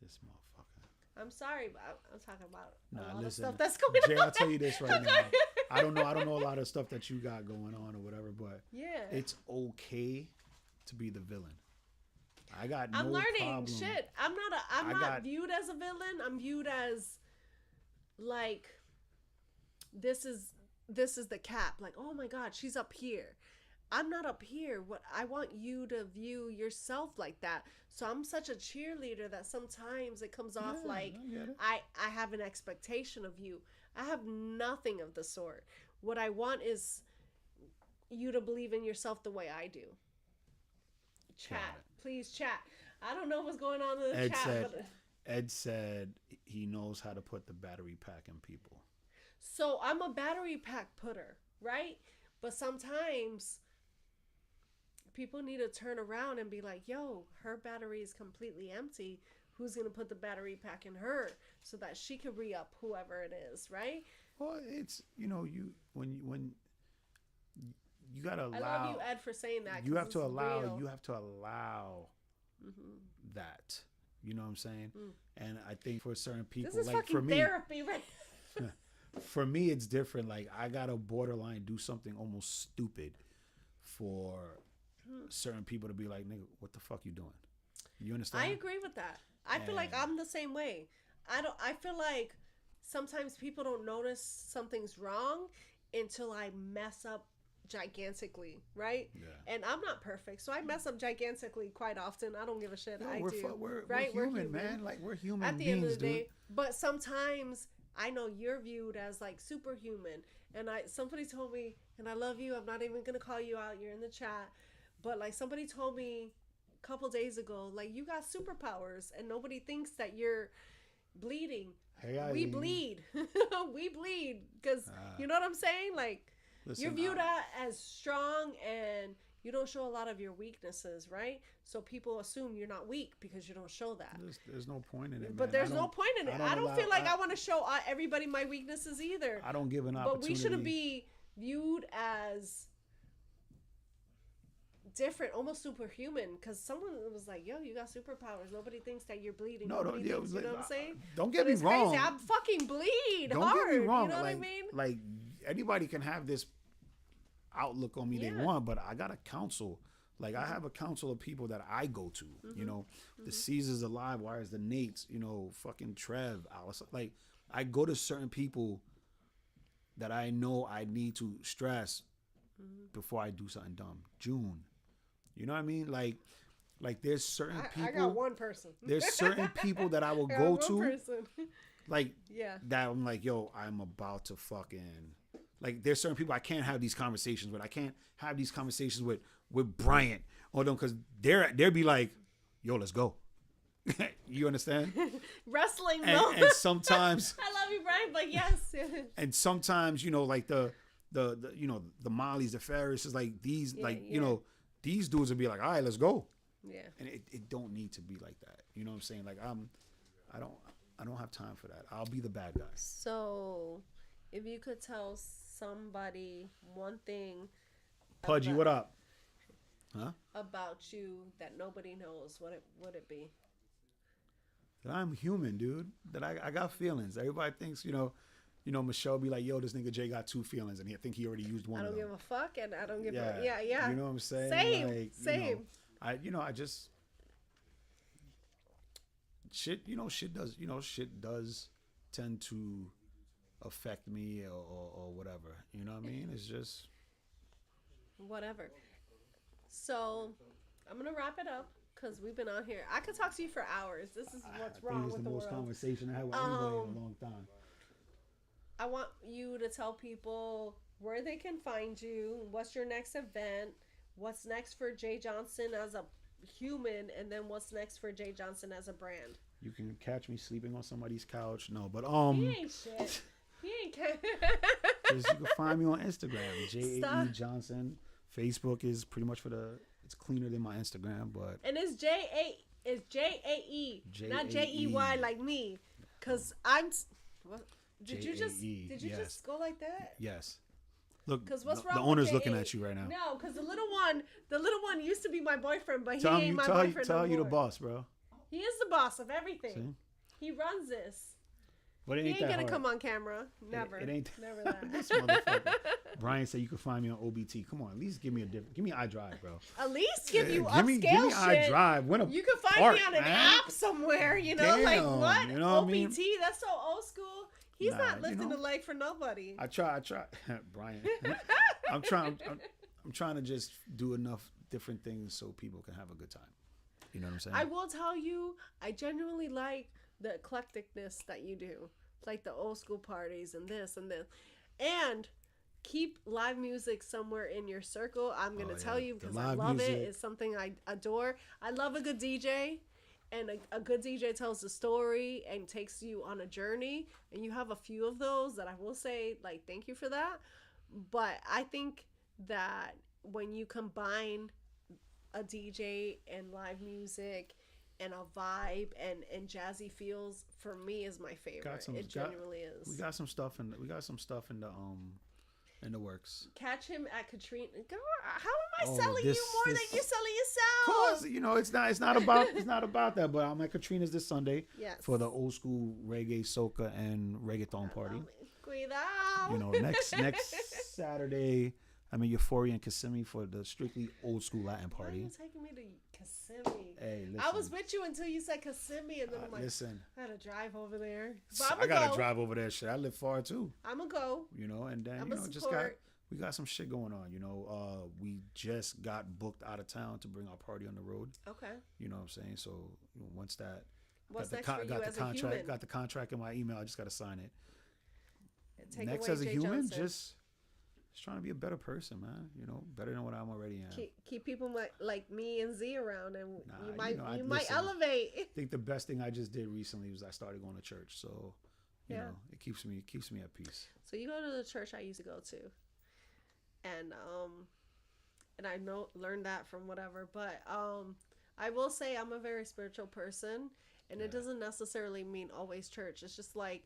This motherfucker. I'm sorry, but I'm talking about a lot listen, of stuff that's going Jay, on. I'll tell you this right now. I don't know a lot of stuff that you got going on or whatever, but it's okay to be the villain. I got no I'm learning problem. shit. I'm not viewed as a villain. I'm viewed as like this is the cap. Like, oh my God, she's up here. I'm not up here. What I want you to view yourself like that. So I'm such a cheerleader that sometimes it comes off like I have an expectation of you. I have nothing of the sort. What I want is you to believe in yourself the way I do. Chat. Please chat. I don't know what's going on in the chat. Ed said he knows how to put the battery pack in people. So I'm a battery pack putter, right? But sometimes people need to turn around and be like, yo, her battery is completely empty. Who's going to put the battery pack in her so that she can re-up whoever it is, right? Well, it's, when you got to allow. I love you, Ed, for saying that. You have to allow Mm-hmm. that. You know what I'm saying? And I think for certain people, this is like fucking for me, therapy, right? for me, it's different. Like I gotta borderline do something almost stupid for certain people to be like, nigga, what the fuck you doing? You understand? I agree with that. I feel like I'm the same way. I feel like sometimes people don't notice something's wrong until I mess up gigantically, right? Yeah. And I'm not perfect, so I mess up gigantically quite often. I don't give a shit. We're human, man. Like we're human at the beings, end of the day. dude. But sometimes I know you're viewed as like superhuman, and somebody told me, and I love you. I'm not even gonna call you out. You're in the chat, but like somebody told me a couple days ago, like you got superpowers, and nobody thinks that you're bleeding. Hey, we bleed. We bleed because you know what I'm saying, like. Listen, you're viewed as strong and you don't show a lot of your weaknesses, right? So people assume you're not weak because you don't show that. There's no point in it, But there's no point in it. I don't feel like I want to show everybody my weaknesses either. I don't give an opportunity. But we shouldn't be viewed as different, almost superhuman, because someone was like, yo, you got superpowers. Nobody thinks that you're bleeding. You know what I'm saying? Don't get me wrong. Crazy. I fucking bleed don't hard. Get me wrong. You know like, what I mean? Like, anybody can have this outlook on me they want, but I got a council. Like I have a council of people that I go to, you know, the Caesars, the Live Wires, the Nates, you know, fucking Trev, Alice. Like I go to certain people that I know I need to stress before I do something dumb. June, you know what I mean? Like there's certain people. I got one person. There's certain people that I will I got go one to, person. like Yeah. that. I'm like, yo, I'm about to fucking. Like there's certain people I can't have these conversations with. I can't have these conversations with Bryant or them because they'll be like, yo, let's go. You understand? Wrestling, And sometimes I love you, Brian, but yes. and sometimes, you know, like the you know, the Mollies, the Ferris is like these, you know, these dudes will be like, all right, let's go. Yeah. And it don't need to be like that. You know what I'm saying? Like I don't have time for that. I'll be the bad guy. So, if you could tell somebody one thing Pudgy, what up? Huh? about you that nobody knows, what would it be? That I'm human, dude. That I got feelings. Everybody thinks, you know, Michelle be like, yo, this nigga Jay got 2 feelings, and I think he already used one I of don't them. give a fuck, and I don't give Yeah. a yeah. You know what I'm saying? Same, Like, same. I just shit does tend to affect me or whatever. You know what I mean? It's just Whatever. So, I'm gonna wrap it up because we've been on here. I could talk to you for hours. This is what's I wrong think it's with the the most world. conversation I had with anybody in a long time. I want you to tell people where they can find you, what's your next event, what's next for Jae Johnson as a human, and then what's next for Jae Johnson as a brand. You can catch me sleeping on somebody's couch. No, but He ain't shit. He ain't. just, you can find me on Instagram, Jae Stop. Johnson. Facebook is pretty much it's cleaner than my Instagram, but And it's Jae, not J-A-E. Jey like me, cause I'm. What? Did you J-A-E, just yes. go like that? yes. Look, Cause what's the wrong? owner's with looking J.A.? at you right now. No, cause the little one used to be my boyfriend, but he Tell ain't him, my tell you, boyfriend tell no you the more. boss, bro. He is the boss of everything. See? He runs this. But it He ain't ain't that gonna hard. come on camera. Never. It ain't Never that. this motherfucker. Brian said you can find me on OBT. Come on, at least give me iDrive, bro. At least give you give me upscale shit. iDrive. Win a You can find part, me on an man. app somewhere, you know, like Damn, what? you know what I OPT, mean? that's so old school. He's Nah, not you lifting know. the leg for nobody. I try. Brian. I'm trying to just do enough different things so people can have a good time. You know what I'm saying? I will tell you, I genuinely like the eclecticness that you do. Like the old school parties and this and this. And keep live music somewhere in your circle. I'm going to tell you The because I live love it. music. It's something I adore. I love a good DJ. And a good DJ tells a story and takes you on a journey. And you have a few of those that I will say, like, thank you for that. But I think that when you combine a DJ and live music and a vibe and jazzy feels, for me, is my favorite. It genuinely is. We got some stuff in the works. Catch him at Katrina. Girl, how am I Oh, selling this- you more this- than you're selling Of yourself? course, you know it's not about that. But I'm at Katrina's this Sunday Yes. for the old school reggae, soca, and reggaeton party. Cuidado. You know, next Saturday, I'm in Euphoria and Kissimmee for the strictly old school Latin Why are party. you taking me to Kissimmee? Hey, listen. I was with you until you said Kissimmee, and then I'm like, listen. I gotta drive over there. But I gotta drive over there. Shit, I live far too. I'm gonna go. You know, and then I'ma just support. we got some shit going on. You know, we just got booked out of town to bring our party on the road. Okay. You know what I'm saying? So once that What's got next the for you got the as a contract human? got the contract in my email. I just got to sign it. Take Next, away as a Jae human, Johnson. just trying to be a better person, man. You know, better than what I'm already am. keep people like me and Z around, and Nah, you might you know, I- you might listen. elevate. I think the best thing I just did recently was I started going to church. So, you Yeah. know, it keeps me at peace. So you go to the church I used to go to, and I learned that from whatever. But I will say I'm a very spiritual person, and it doesn't necessarily mean always church. It's just like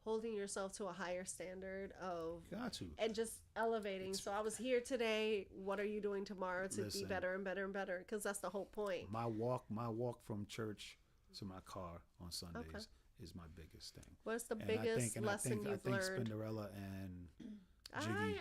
holding yourself to a higher standard of You got to. and just elevating. So I was here today. What are you doing tomorrow to be Listen. better and better and better? Because that's the whole point. My walk from church to my car on Sundays is my biggest thing. What's the And biggest lesson I you've think learned? Spinderella and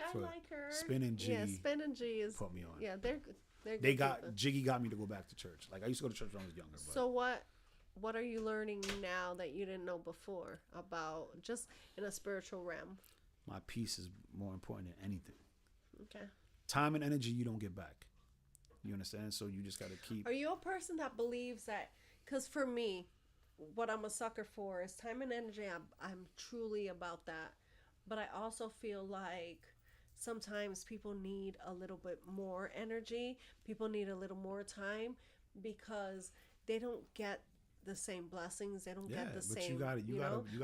I for like her. Spin and G. Yeah, Spin and G is. Put me on. Yeah, they're good. They're They good got people. Jiggy got me to go back to church. Like I used to go to church when I was younger. But So what are you learning now that you didn't know before about just in a spiritual realm? my peace is more important than anything. Okay. Time and energy you don't get back. You understand? So you just got to keep. Are you a person that believes that? Because for me, what I'm a sucker for is time and energy. I'm truly about that. But I also feel like sometimes people need a little bit more energy. People need a little more time because they don't get the same blessings. They don't get the but same. you gotta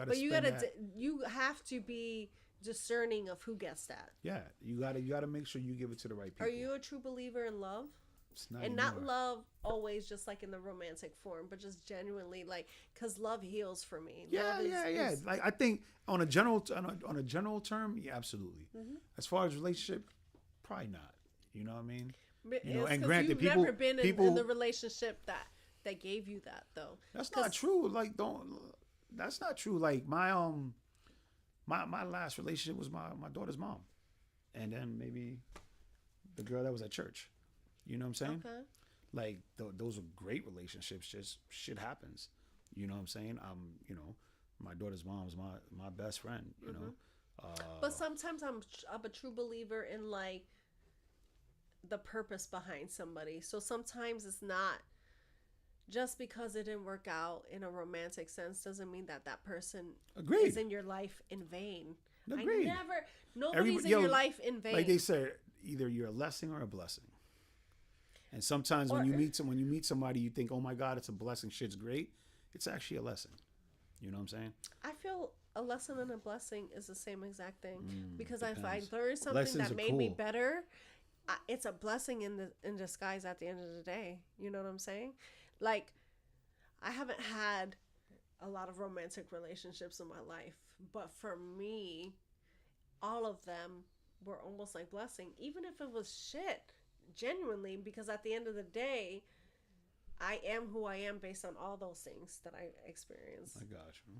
But you spend gotta. that. You have to be discerning of who gets that. Yeah, you gotta make sure you give it to the right people. Are you a true believer in love? It's not And not anymore. love always just like in the romantic form, but just genuinely like, because love heals for me. Yeah, Love yeah. Like I think on a general term, yeah, absolutely. Mm-hmm. As far as relationship, probably not. You know what I mean? But You know, it's and 'cause granted, you've people- never been in people- the relationship that gave you that though. That's 'Cause- not true. Like don't. That's not true. Like my last relationship was my daughter's mom, and then maybe the girl that was at church. You know what I'm saying? Okay. Like those are great relationships. Just shit happens. You know what I'm saying? My daughter's mom's my best friend. You know. But sometimes I'm a true believer in like the purpose behind somebody. So sometimes it's not just because it didn't work out in a romantic sense doesn't mean that person Agreed. is in your life in vain. Agreed. Nobody's in your life in vain. Like they say, either you're a blessing or a blessing. And sometimes when you meet somebody, you think, "Oh my God, it's a blessing. Shit's great." It's actually a lesson. You know what I'm saying? I feel a lesson and a blessing is the same exact thing because if I depends. learned something Lessons that are made me cool. better, it's a blessing in disguise at the end of the day. You know what I'm saying? Like, I haven't had a lot of romantic relationships in my life, but for me, all of them were almost like blessing, even if it was shit, genuinely, because at the end of the day, I am who I am based on all those things that I experienced. I got you.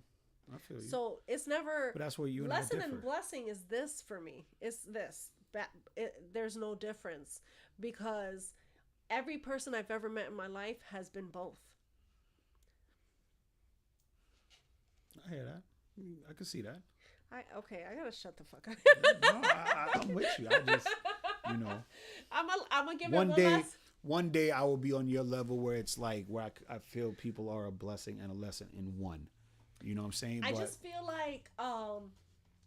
I feel you. So it's never. But that's where you and I lesson differ. and blessing is this for me. It's this. There's no difference because every person I've ever met in my life has been both. I hear that. I can see that. I gotta shut the fuck up. No, I'm with you. I just, you know, I'm gonna give one it day, last. one day I will be on your level where it's like where I feel people are a blessing and a lesson in one. You know what I'm saying? I just feel like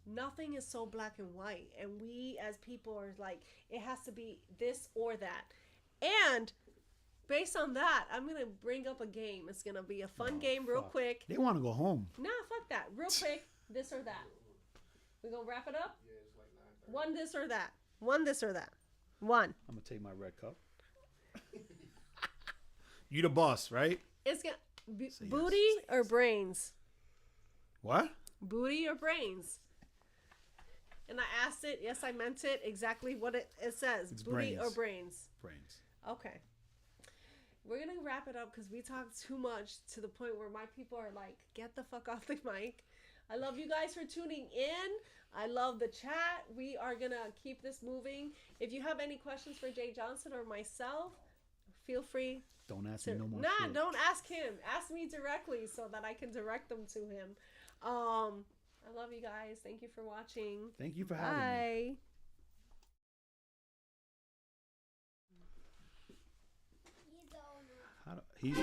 nothing is so black and white, and we as people are like it has to be this or that, and based on that, I'm gonna bring up a game. It's gonna be a fun game, real fuck. quick. They want to go home. Nah, fuck that. Real quick, this or that. We gonna wrap it up? Yeah, it's like 9:30. One this or that. One this or that. One. I'm gonna take my red cup. You the boss, right? It's gonna Say yes. booty or brains? What? Booty or brains? And I asked it. Yes, I meant it. Exactly what it says. It's booty brains. or brains? Brains. Okay. We're gonna wrap it up because we talked too much to the point where my people are like, get the fuck off the mic. I love you guys for tuning in. I love the chat. We are gonna keep this moving. If you have any questions for Jae Johnson or myself, feel free. Don't ask To, me no more. nah, shit. don't ask him. Ask me directly so that I can direct them to him. I love you guys. Thank you for watching. Thank you for having me. Bye. He's